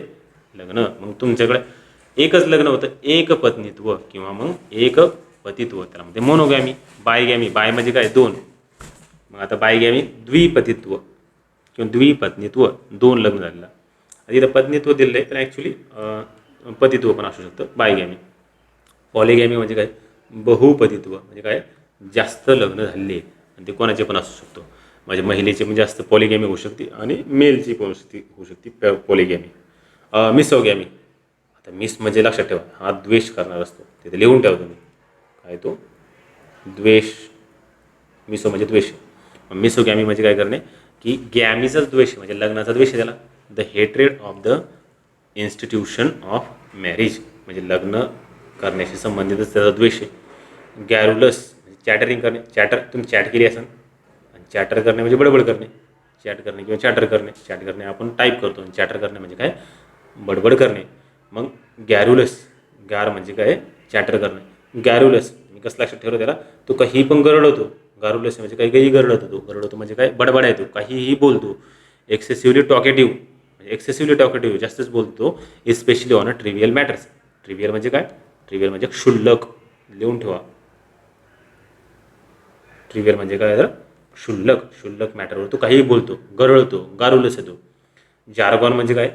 लग्न. मग तुमच्याकडे एकच लग्न होतं, एक पत्नीत्व किंवा मग एक पतित्व, त्याला म्हणते मोनोगॅमी. बायगॅमी. बाय म्हणजे काय? दोन. मग आता बायगॅमी द्विपतित्व किंवा द्विपत्नीत्व, दोन लग्न झालेलं. इथं पत्नीत्व दिलं आहे, तर ॲक्च्युली पतित्व पण असू शकतं बायगॅमी. पॉलिगॅमी म्हणजे काय? बहुपतित्व म्हणजे काय? जास्त लग्न झालेली आहे, आणि ते कोणाचे पण असू शकतो. म्हणजे महिलेची पण जास्त पॉलिगॅमी होऊ शकते, आणि मेलची पण होऊ शकते पॉलिगॅमी. मिसोगॅमी. आता मिस म्हणजे लक्षात ठेवा, हा द्वेष करणार असतो, तिथे लिहून ठेवा तुम्ही. काय तो? द्वेष. मिसो म्हणजे द्वेष. मिसोगॅमी म्हणजे काय करणे? की गॅमीचाच द्वेष म्हणजे लग्नाचा द्वेष आहे त्याला. The hatred of the institution of marriage म्हणजे लग्न करण्याशी संबंधितच त्याचा द्वेष आहे. गॅरुलस म्हणजे चॅटरिंग करणे. तुम्ही चॅट केली असेल, आणि चॅटर करणे म्हणजे बडबड करणे. चॅट करणे किंवा चॅटर करणे. चॅट करणे आपण टाईप करतो, आणि चॅटर करणे म्हणजे काय? बडबड करणे. मग गॅरुलस. गार म्हणजे काय? चॅटर करणे. गॅरुलस मी कसं लक्षात ठेवलं त्याला? तो काही पण गरडवतो. गारुलस म्हणजे काही गरडवतो. गरडवतो म्हणजे काय? बडबड आहे, तो काहीही बोलतो. एक्सेसिव्हली टॉकेटिव्ह म्हणजे एक्सेसिव्हली टॉकेटिव्ह, जास्तच बोलतो. Especially on a trivial matters. Trivial म्हणजे काय? ट्रिवियल म्हणजे क्षुल्लक. लिहून ठेवा. ट्रिवियल म्हणजे काय? तर क्षुल्लक मॅटरवर तो काहीही बोलतो, गरळतो, गारुलस येतो. जार्गॉन म्हणजे काय?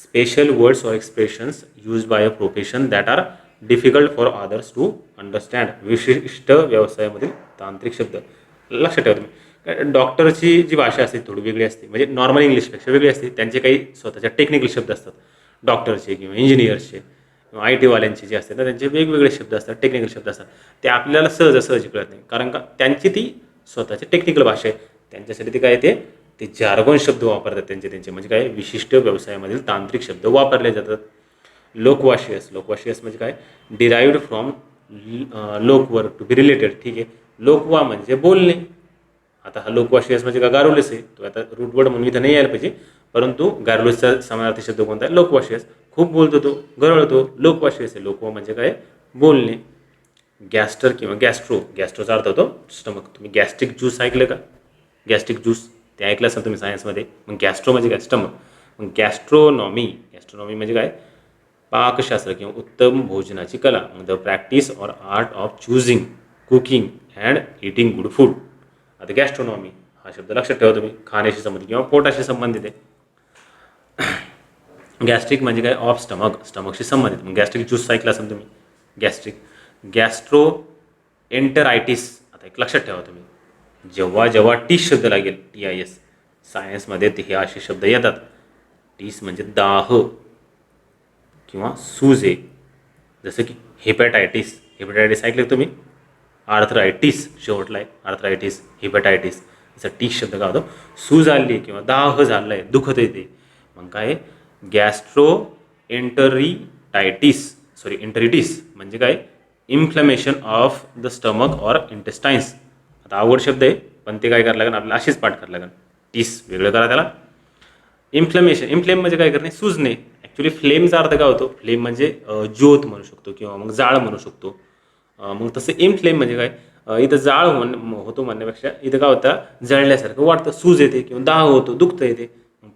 Special words or expressions use by a profession that are difficult for others to understand. विशिष्ट व्यवसायामधील तांत्रिक शब्द. लक्षात ठेवा तुम्ही, डॉक्टरची जी भाषा असते थोडी वेगळी असते, म्हणजे नॉर्मल इंग्लिशपेक्षा वेगळी असते. त्यांचे काही स्वतःच्या टेक्निकल शब्द असतात डॉक्टरचे किंवा इंजिनियर्सचे किंवा IT वाल्यांचे जे असतात ना, त्यांचे वेगवेगळे शब्द असतात, टेक्निकल शब्द असतात. ते आपल्याला सहजासहजी कळत नाही, कारण का त्यांची ती स्वतःची टेक्निकल भाषा आहे. त्यांच्यासाठी ते काय ते जार्गॉन शब्द वापरतात त्यांचे म्हणजे काय? विशिष्ट व्यवसायामधील तांत्रिक शब्द वापरले जातात. लोकवाशियस म्हणजे काय? डिराईव्ड फ्रॉम लोकवर टू बी रिलेटेड. ठीक आहे. लोकवा म्हणजे बोलणे. आता हा लोकवाशियस म्हणजे का? गारुलस आहे. तो आता रूट वर्ड म्हणून इथं नाही यायला पाहिजे, परंतु गारुलसचा समानार्थी शब्द कोणता आहे? लोकवाशियस. खूप बोलतो तो, गरळतो, लोकवाशियस आहे. लोकवा म्हणजे काय? बोलणे. गॅस्टर किंवा गॅस्ट्रोचा अर्थ होतो स्टमक. तुम्ही गॅस्ट्रिक ज्यूस ऐकलं का? गॅस्ट्रिक ज्यूस ते ऐकलं असाल तुम्ही सायन्समध्ये. मग गॅस्ट्रो म्हणजे काय, स्टमक. मग गॅस्ट्रोनॉमी म्हणजे काय, पाकशास्त्र किंवा उत्तम भोजनाची कला. मग the practice or art of choosing, cooking and eating good food. आता गॅस्ट्रोनॉमी हा शब्द लक्षात ठेवा तुम्ही, खाण्याशी संबंधित किंवा पोटाशी संबंधित आहे. गॅस्ट्रिक म्हणजे काय, ऑफ स्टमक, स्टमकशी संबंधित. मग गॅस्ट्रिक ज्यूस ऐकला असेल तुम्ही, गॅस्ट्रिक. गॅस्ट्रो एंटरायटिस, आता एक लक्षात ठेवा तुम्ही, जेव्हा जेव्हा टीस शब्द लागेल, TIS, सायन्समध्ये ते हे असे शब्द येतात. टीस म्हणजे दाह किंवा सूज आहे. जसं की हेपॅटायटिस ऐकले तुम्ही. आर्थरायटिस शेवटला आहे, आर्थरायटिस, हेपॅटायटिस. याचा टीस शब्द काय होतो, सूज आली किंवा दाह झालं आहे, दुखत येते. मग काय, गॅस्ट्रो एंटरिटिस म्हणजे काय, inflammation of the stomach or intestines. आता आवड शब्द आहे, पण ते काय करायला लागेल आपल्याला, अशीच पाठ करायला लागेल. टीस वेगळं करा त्याला. इन्फ्लेम म्हणजे काय करणे, सुजणे. ॲक्च्युली फ्लेमचा अर्थ काय होतो, फ्लेम म्हणजे ज्योत म्हणू शकतो किंवा मग जाळ म्हणू शकतो. मग तसं इन्फ्लेम म्हणजे काय, इथं जाळ होतो म्हणण्यापेक्षा इथं काय होतं, जळल्यासारखं वाटतं, सूज येते किंवा दाह होतो, दुखतं येते.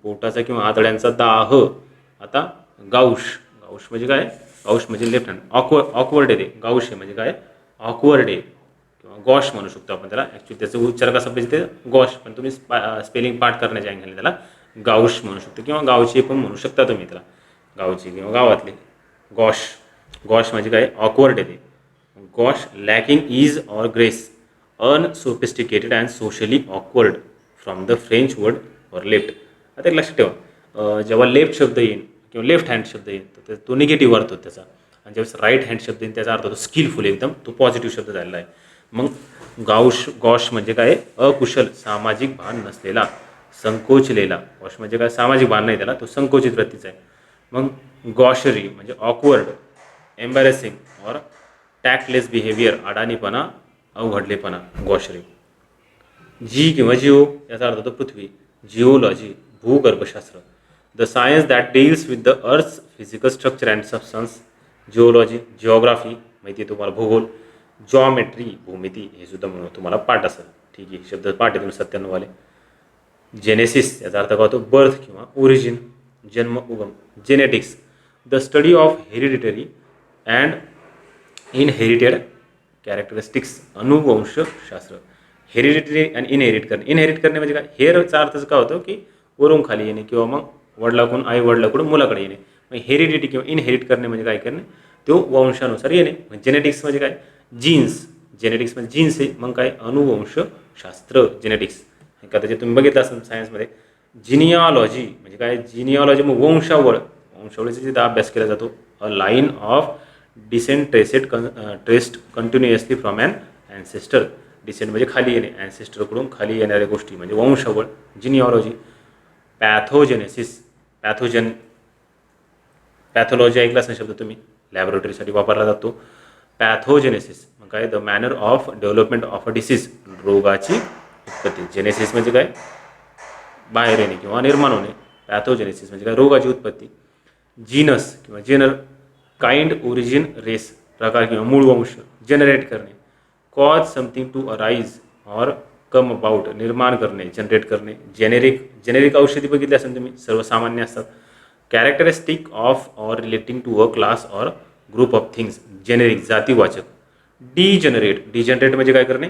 पोटाचा किंवा आतड्यांचा दाह. आता गाऊश म्हणजे काय, गाऊश म्हणजे लेफ्ट हँड, ऑकवर्ड येते. गाऊश आहे म्हणजे काय, ऑकवर्ड आहे किंवा गॉश म्हणू शकतो आपण त्याला. ॲक्च्युली त्याचा उच्चार कसा पाहिजे ते गॉश, पण तुम्ही स्पेलिंग पाठ करण्याच्या अँगलने त्याला गाऊश म्हणू शकतो किंवा गावची पण म्हणू शकता तुम्ही त्याला, गावची किंवा गावातली. गॉश म्हणजे काय, ऑकवर्ड येते. Gosh lacking is or grace, unsophisticated and socially awkward, from the French word or left. आता एक लक्षात ठेवा, जेव्हा लेफ्ट शब्द येईल किंवा लेफ्ट हँड शब्द येईल तर तो निगेटिव्ह अर्थ होतो त्याचा, आणि ज्यावेळेस राईट हँड शब्द येईल त्याचा अर्थ होतो स्किलफुल, एकदम तो पॉझिटिव्ह शब्द झालेला आहे. मग गॉश म्हणजे काय, अकुशल, सामाजिक भान नसलेला, संकोचलेला. गॉश म्हणजे काय, सामाजिक भान नाही त्याला, तो संकोचित वृत्तीचा आहे. मग गॉशरी म्हणजे awkward, embarrassing or tactless behaviour, अडाणीपणा, अवघडलेपणा, गॉशरी. किंवा जिओ याचा अर्थ होतो पृथ्वी. जिओलॉजी भूगर्भशास्त्र, the science that deals with the earth's physical structure and substance. Geology, geography माहिती आहे तुम्हाला, भूगोल. जॉमेट्री भूमिती, हे सुद्धा म्हणून तुम्हाला पाठ असेल. ठीक आहे, शब्द पाठ आहे तुम्ही 97 वाले. जेनेसिस याचा अर्थ काय होतो, बर्थ किंवा ओरिजिन, जन्म, उगम. Genetics, the study of hereditary and inherited characteristics, अनुवंशशास्त्र. हेरिडिटरी आणि इनहेरिट करणे म्हणजे काय, हेरचा अर्थच काय होतो की वरून खाली येणे किंवा मग वडिलाकडून, आई वडिलाकडून मुलाकडे येणे. मग हेरिडिटी किंवा इनहेरिट करणे म्हणजे काय करणे, तो वंशानुसार येणे. जेनेटिक्स म्हणजे काय, जेनेटिक्स म्हणजे जीन्स आहे. मग काय, अनुवंशशास्त्र, जेनेटिक्स. कदाचित तुम्ही बघितलं असेल सायन्समध्ये. जिनिऑलॉजी म्हणजे काय, जिनिऑलॉजी मग वंशावळीचा जिथं अभ्यास केला जातो. A line of descent traced continuously from an ancestor. Descent म्हणजे खाली येणे, ॲन्सेस्टरकडून खाली येणाऱ्या गोष्टी म्हणजे वंशावळ, जिनिऑलॉजी. पॅथॉलॉजी ऐकला असेल शब्द तुम्ही, लॅबोरेटरीसाठी वापरला जातो. पॅथोजेनेसिस मग काय, the manner of development of a disease, रोगाची उत्पत्ती. जेनेसिस म्हणजे काय, बाहेर येणे किंवा निर्माण होणे. पॅथोजेनेसिस म्हणजे काय, रोगाची उत्पत्ती. जीनस किंवा जेनर, काइंड, ओरिजिन, रेस, प्रकार किंवा मूळ वंश. जनरेट करणे, cause something to arise or come about, निर्माण करणे, जनरेट करणे. जेनेरिक औषधी बघितली असेल तुम्ही, सर्वसामान्य असतात. Characteristic of or relating to a class or group of things, generic, जातीवाचक. डिजनरेट म्हणजे काय करणे,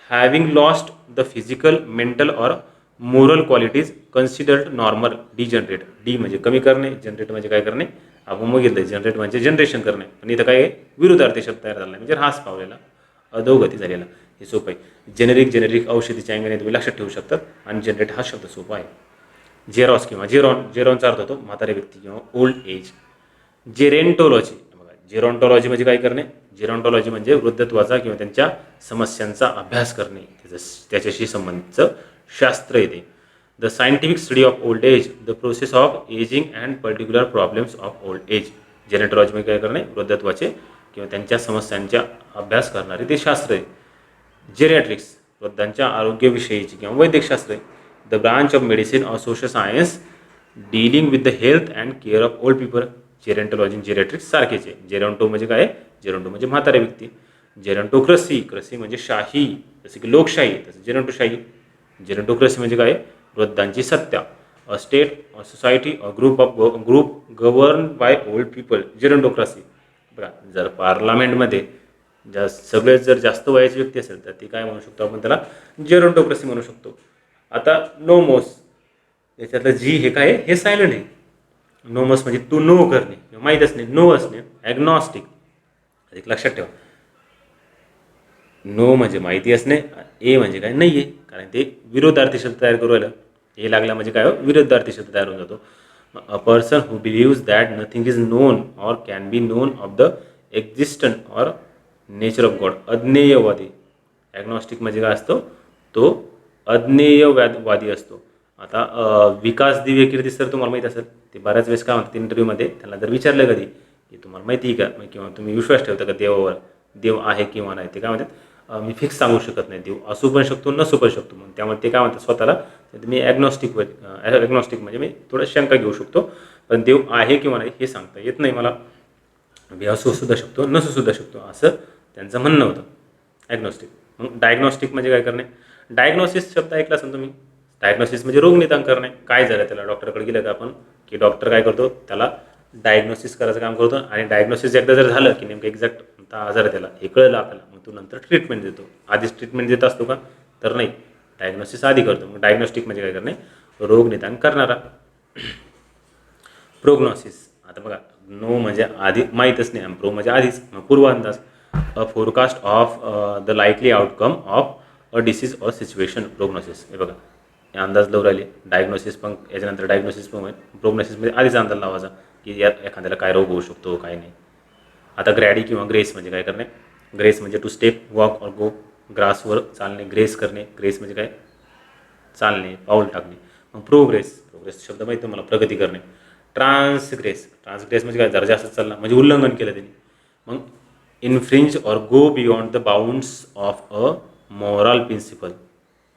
having lost the physical, mental or moral qualities considered normal, degenerate. De म्हणजे कमी करणे, जनरेट म्हणजे काय करणे, आपण बघितलं जनरेट म्हणजे जनरेशन करणे, पण इथं काय विरुद्धार्थी शब्द तयार झाला नाही म्हणजे ह्रास पावलेला, अधोगती झालेला. हे सोपं आहे. जेनेरिक औषधीच्या अँगने तुम्ही लक्षात ठेवू शकतात, आणि जनरेट हा शब्द सोपा आहे. जेरॉस किंवा जेरॉनचा अर्थ होतो म्हातारे व्यक्ती किंवा ओल्ड एज. जेरेंटोलॉजी बघा, जेरॉन्टॉलॉजी म्हणजे काय करणे, जेरॉन्टॉलॉजी म्हणजे वृद्धत्वाचा किंवा त्यांच्या समस्यांचा अभ्यास करणे, त्याच्याशी संबंधितचं शास्त्र येते. The scientific study of old age, the process of ageing and particular problems of old age. Gerontology म्हणजे काय करणे, वृद्धत्वाचे किंवा त्यांच्या समस्यांचा अभ्यास करणारे ते शास्त्र आहे. जेरियाट्रिक्स, वृद्धांच्या आरोग्याविषयीची किंवा वैद्यकशास्त्र आहे. The branch of medicine or social science dealing with the health and care of old people. Gerontology geriatrics सारखेच आहे. जेरॉन्टो म्हणजे काय, जेरॉन्टो म्हणजे म्हातारे व्यक्ती. जेरॉन्टोक्रसी म्हणजे शाही, जसं की लोकशाही, तसं जेरॉन्टोशाही. जेरॉन्टोक्रसी म्हणजे काय, वृद्धांची सत्ता. A state, a society, a group govern by old people, gerontocracy. बघा, जर पार्लमेंटमध्ये सगळ्यात जर जास्त वयाची व्यक्ती असेल तर ती काय म्हणू शकतो आपण, त्याला जेरोडोक्रेसी म्हणू शकतो. आता नोमोस, याच्यातलं जी हे काय आहे, हे सायलेंट आहे. नोमस म्हणजे टू नो करणे किंवा माहीत असणे, नो असणे. ॲग्नॉस्टिक, एक लक्षात ठेवा, नो म्हणजे माहिती असणे, ए म्हणजे काय, नाही आहे, कारण ते विरोधार्थी शब्द तयार करू राहिलं. हे लागला म्हणजे काय, विरोधार्थी शब्द तयार होऊन जातो. A person who believes that nothing is known or can be known of the existent or nature of God, अज्ञेयवादी. ॲग्नॉस्टिक म्हणजे काय असतो, तो अज्ञेयवादी असतो. आता विकास दिव्य कीर्ती सर तुम्हाला माहीत असेल, ते बऱ्याच वेळेस काय म्हणतात इंटरव्ह्यूमध्ये, त्यांना जर विचारलं कधी की तुम्हाला माहिती आहे का, किंवा तुम्ही विश्वास ठेवता का देवावर, देव आहे किंवा नाही, ते काय म्हणतात, मी फिक्स सांगू शकत नाही, देव असू पण शकतो नसू पण शकतो. मग त्यामुळे ते काय म्हणतात स्वतःला, मी ॲग्नॉस्टिक म्हणजे मी थोडं शंका घेऊ शकतो, पण देव आहे किंवा नाही हे सांगता येत नाही मला, मी असू सुद्धा शकतो नसू सुद्धा शकतो, असं त्यांचं म्हणणं होतं. ॲग्नॉस्टिक. मग डायग्नॉस्टिक म्हणजे काय करणे. डायग्नोसिस शब्द ऐकला असेल तुम्ही. डायग्नोसिस म्हणजे रोग निदान करणे. काय झालं त्याला, डॉक्टरकडे गेलं का आपण, की डॉक्टर काय करतो, त्याला डायग्नोसिस करायचं काम करतो. आणि डायग्नोसिस एकदा जर झालं की नेमकं एक्झॅक्ट आजार आहे त्याला हे कळलं आपल्याला, मग तो नंतर ट्रीटमेंट देतो. आधीच ट्रीटमेंट देत असतो का, तर नाही, डायग्नोसिस आधी करतो. मग डायग्नोस्टिक म्हणजे काय करणे, रोग निदान करणारा. प्रोग्नॉसिस, आता बघा, नो म्हणजे आधी माहीतच नाही, आणि प्रो म्हणजे आधीच, मग पूर्वांदाज. A forecast of the likely outcome of a disease or situation, prognosis. हे बघा, हे अंदाज लावून राहिले. डायग्नोसिस पण याच्यानंतर डायग्नोसिस पण होईल. प्रोग्नोसिसमध्ये आधीच अंदाज लावायचा की या एखाद्याला काय रोग होऊ शकतो काय नाही. आता ग्रॅडी किंवा ग्रेस म्हणजे काय करणे. ग्रेस म्हणजे टू स्टेप, वॉक और गो, ग्रासवर चालणे. ग्रेस करणे, ग्रेस म्हणजे काय, चालणे, पाऊल टाकणे. मग प्रोग्रेस, प्रोग्रेस शब्द माहिती तुम्हाला, प्रगती करणे. ट्रान्सग्रेस, ट्रान्सग्रेस म्हणजे काय, जरा जास्त चालणं म्हणजे उल्लंघन केलं त्यांनी. मग infringe or go beyond the bounds of a moral principle.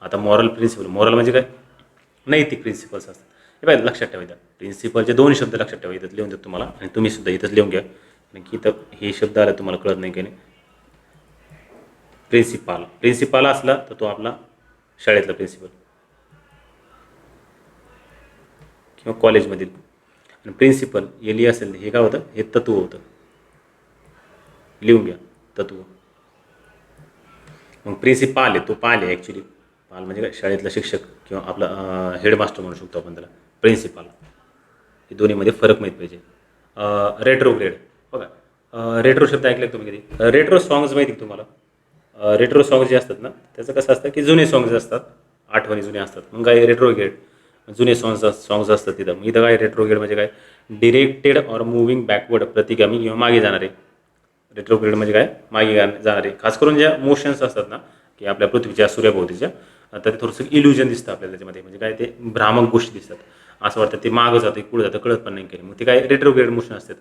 आता मॉरल प्रिन्सिपल, मॉरल म्हणजे काय, नैतिक प्रिन्सिपल्स असतात. हे पाहिजे, लक्षात ठेवायचं. प्रिन्सिपलचे दोन शब्द लक्षात ठेवा, इथं लिहून देतो तुम्हाला, आणि तुम्ही सुद्धा इथंच लिहून घ्या, कारण की इथं हे शब्द आला तुम्हाला कळत नाही की नाही. प्रिन्सिपाल, प्रिन्सिपाल असला तर तो आपला शाळेतला प्रिन्सिपल किंवा कॉलेजमधील. आणि प्रिन्सिपल एली असेल, हे काय होतं, हे तत्व होतं. लिहून घ्या, तत्व. मग प्रिन्सिपाल आहे, तो पाल आहे ॲक्च्युली. पाल म्हणजे काय, शाळेतला शिक्षक किंवा आपला हेडमास्टर म्हणू शकतो आपण त्याला, प्रिन्सिपाल. हे दोन्हीमध्ये फरक माहीत पाहिजे. रेट्रोग्रेड, बघा, रेट्रो शब्द ऐकले तुम्ही कधी. रेट्रो सॉंग्स माहिती आहे तुम्हाला. रेट्रो सॉंग्स जे असतात ना, त्याचं कसं असतं की जुने सॉंग्स असतात, आठवणी जुने असतात. मग काय रेट्रोग्रेड, जुने सॉंग्स असतात तिथं. मग इथं काय, रेट्रोग्रेड म्हणजे काय, डिरेक्टेड ऑर मुव्हिंग बॅकवर्ड, प्रतिगामी किंवा मागे जाणारे. रेट्रोग्रेड म्हणजे काय, मागे जाणारे. खास करून ज्या मोशन्स असतात ना, की आपल्या पृथ्वीच्या सूर्यभोवतीच्या, तर ते थोडंसं इल्युजन दिसतं आपल्याला त्याच्यामध्ये. म्हणजे काय, ते भ्रामक गोष्टी दिसतात. असं वाटतं ते मागं जातं, पुढे जातं, कळत पण नाही काही. मग ते काय, रेट्रोग्रेड मोशन असतात.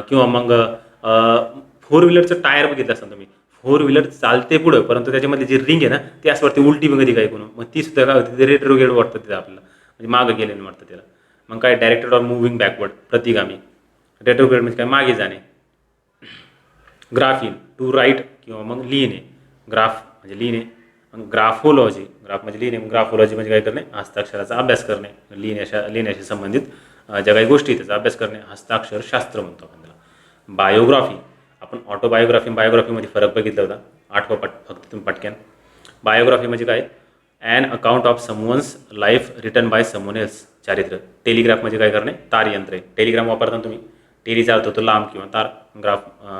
किंवा मग फोर व्हीलरचं टायर बघितलं असतं तुम्ही. फोर व्हीलर चालते पुढं, परंतु त्याच्यामध्ये जी रिंग आहे ना, ती असं वाटते उलटी बघती काय कोण, मग ती सुद्धा काय होती, ते रेट्रोग्रेड वाटतं तिथं आपल्याला, म्हणजे मागं गेलेलं वाटतं त्याला. मग काय, डायरेक्टेड ऑर मुव्हिंग बॅकवर्ड, प्रतिगामी. रेट्रोग्रेड म्हणजे काय, मागे जाणे. ग्राफिन, टू राईट किंवा मग लिहिणे. ग्राफ म्हणजे लिहिणे. मग ग्राफोलॉजी, ग्राफ म्हणजे लिहिणे. मग ग्राफोलॉजी म्हणजे काय करणे, हस्ताक्षराचा अभ्यास करणे. लिहिण्याशी संबंधित ज्या काही गोष्टी त्याचा अभ्यास करणे, हस्ताक्षर शास्त्र म्हणतो आपण त्याला. बायोग्राफी, आपण ऑटोबायोग्राफी बायोग्राफीमध्ये फरक बघितला होता, आठवा फक्त तुम्ही पटक्यान. बायोग्राफी म्हणजे काय, an account of someone's life written by someone else, चारित्र्य. टेलिग्राफ म्हणजे काय करणे, तारयंत्र आहे. टेलिग्राम वापरता तुम्ही. टेलीचा अर्थ होतो लांब किंवा तार.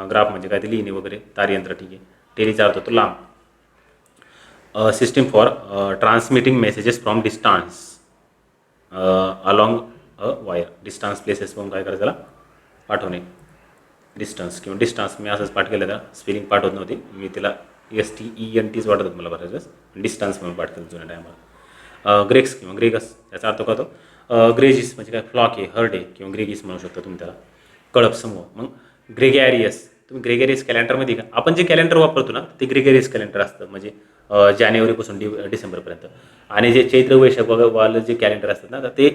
ग्राफ म्हणजे काय, ते लिहिणे वगैरे, तारयंत्र, ठीक आहे. टेलीचा अर्थ होतो लांब. System for transmitting messages from distance along a wire. Distance places म्हणून काय करायचं, त्याला पाठवणे. डिस्टन्स किंवा डिस्टन्स, मी असंच पाठ केलं, त्याला स्पेलिंग पाठ होत नव्हती, मी तिला STENTच वाटत होतं मला बऱ्याच वेळेस, डिस्टन्स म्हणून पाठ केलं जुन्या टायमाला. ग्रेक्स किंवा ग्रेगस, याचा अर्थ काय होतो, ग्रेजिस म्हणजे काय, फ्लॉक आहे, हर्ड आहे, किंवा ग्रेगिस म्हणू शकता तुम्ही त्याला, कळप समूह. मग ग्रेगॅरियस, तुम्ही ग्रेगॅरियस कॅलेंडरमध्ये का, आपण जे कॅलेंडर वापरतो ना, ते ग्रेगॅरियस कॅलेंडर असतं, म्हणजे जानेवारीपासून डिसेंबरपर्यंत. आणि जे चैत्र वैशाख वालं जे कॅलेंडर असतात ना, तर ते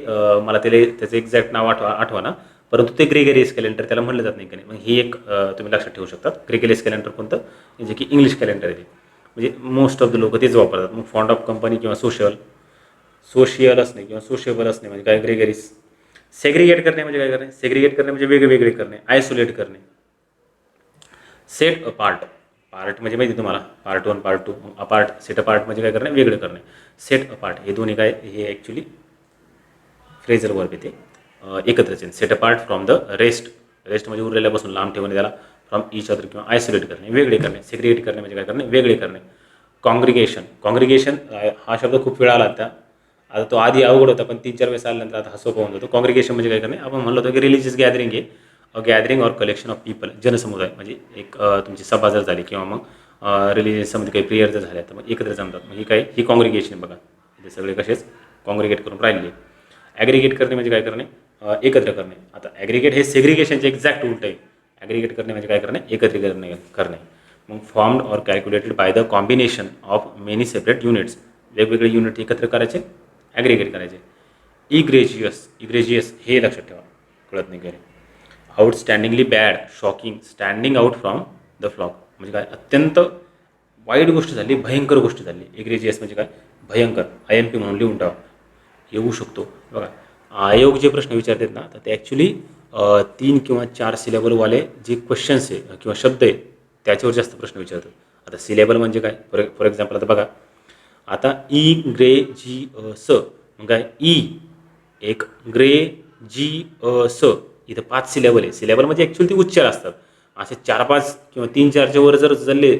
मला त्याचं एक्झॅक्ट नाव आठवा ना, परंतु ते ग्रेगरियस कॅलेंडर त्याला म्हणलं जात नाही की नाही. मग ही एक तुम्ही लक्षात ठेवू शकता. ग्रेगरियस कॅलेंडर कोणतं, जे की इंग्लिश कॅलेंडर आहे ते, म्हणजे मोस्ट ऑफ द लोक तेच वापरतात. मग फॉन्ड ऑफ कंपनी किंवा सोशियल असणे किंवा सोशिएबल असणे म्हणजे काय ग्रेगरीज. सेग्रिगेट करणे म्हणजे काय करणे, सेग्रिगेट करणे म्हणजे वेगळे करणे, आयसोलेट करणे. सेट अपार्ट, पार्ट म्हणजे माहिती तुम्हाला part 1 part 2, apart set apart म्हणजे काय करणे वेगळं करणे. सेट अपार्ट हे दोन्ही काय हे ॲक्च्युली फ्रेजर वर्ब येते एकत्रच येते. Set apart from the rest, rest म्हणजे उरलेल्यापासून लांब ठेवणे त्याला, फ्रॉम इच अदर किंवा आयसोलेट करणे वेगळे करणे. सेग्रिगेट करणे म्हणजे काय करणे वेगळे करणे. कॉंग्रिगेशन, कॉंग्रिगेशन हा शब्द खूप वेळा आला आता तो आधी अवघड होता पण 3-4 वेळेस आल्यानंतर आता हा सोपा होऊन जातो. कॉंग्रिगेशन म्हणजे काय करणे, आपण म्हणलो होतो की रिलिजियस गॅदरिंग आहे, a gathering or collection of people, जनसमुदाय म्हणजे एक तुमची सभा जर झाली किंवा मग रिलिजियसमध्ये काही प्रेयर जर झाल्या तर मग एकत्र जमतात, मग ही काय ही कॉंग्रिगेशन बघा, ते सगळे कसेच कॉंग्रिगेट करून राहिले. ॲग्रिगेट करणे म्हणजे काय करणे एकत्र करणे. आता ॲग्रिगेट हे सेग्रिगेशनचे एक्झॅक्ट उलट आहे. ॲग्रिगेट करणे म्हणजे काय करणे एकत्रीकरण करणे. मग formed or calculated by the combination of many separate units, वेगवेगळे युनिट एकत्र करायचे ॲग्रिगेट करायचे. इग्रेजियस, इग्रेजियस हे लक्षात ठेवा, कळत नाही काय. Outstandingly bad, shocking, standing out from the flock म्हणजे काय अत्यंत वाईट गोष्ट झाली, भयंकर गोष्ट झाली. इग्रेजियस म्हणजे काय भयंकर, IMP म्हणून लिहून टाका, येऊ शकतो. बघा आयोग जे प्रश्न विचारतात ना तर ते ॲक्च्युली 3 किंवा 4 सिलेबलवाले जे क्वेश्चन्स आहे किंवा शब्द आहे त्याच्यावर जास्त प्रश्न विचारतात. आता सिलेबल म्हणजे काय, फॉर एक्झाम्पल आता बघा, आता स मग काय एक स, इथं 5 सिलेबल आहे. सिलेबल म्हणजे ॲक्च्युली ते उच्चार असतात. असे 4-5 किंवा 3-4च्या वर जर चालले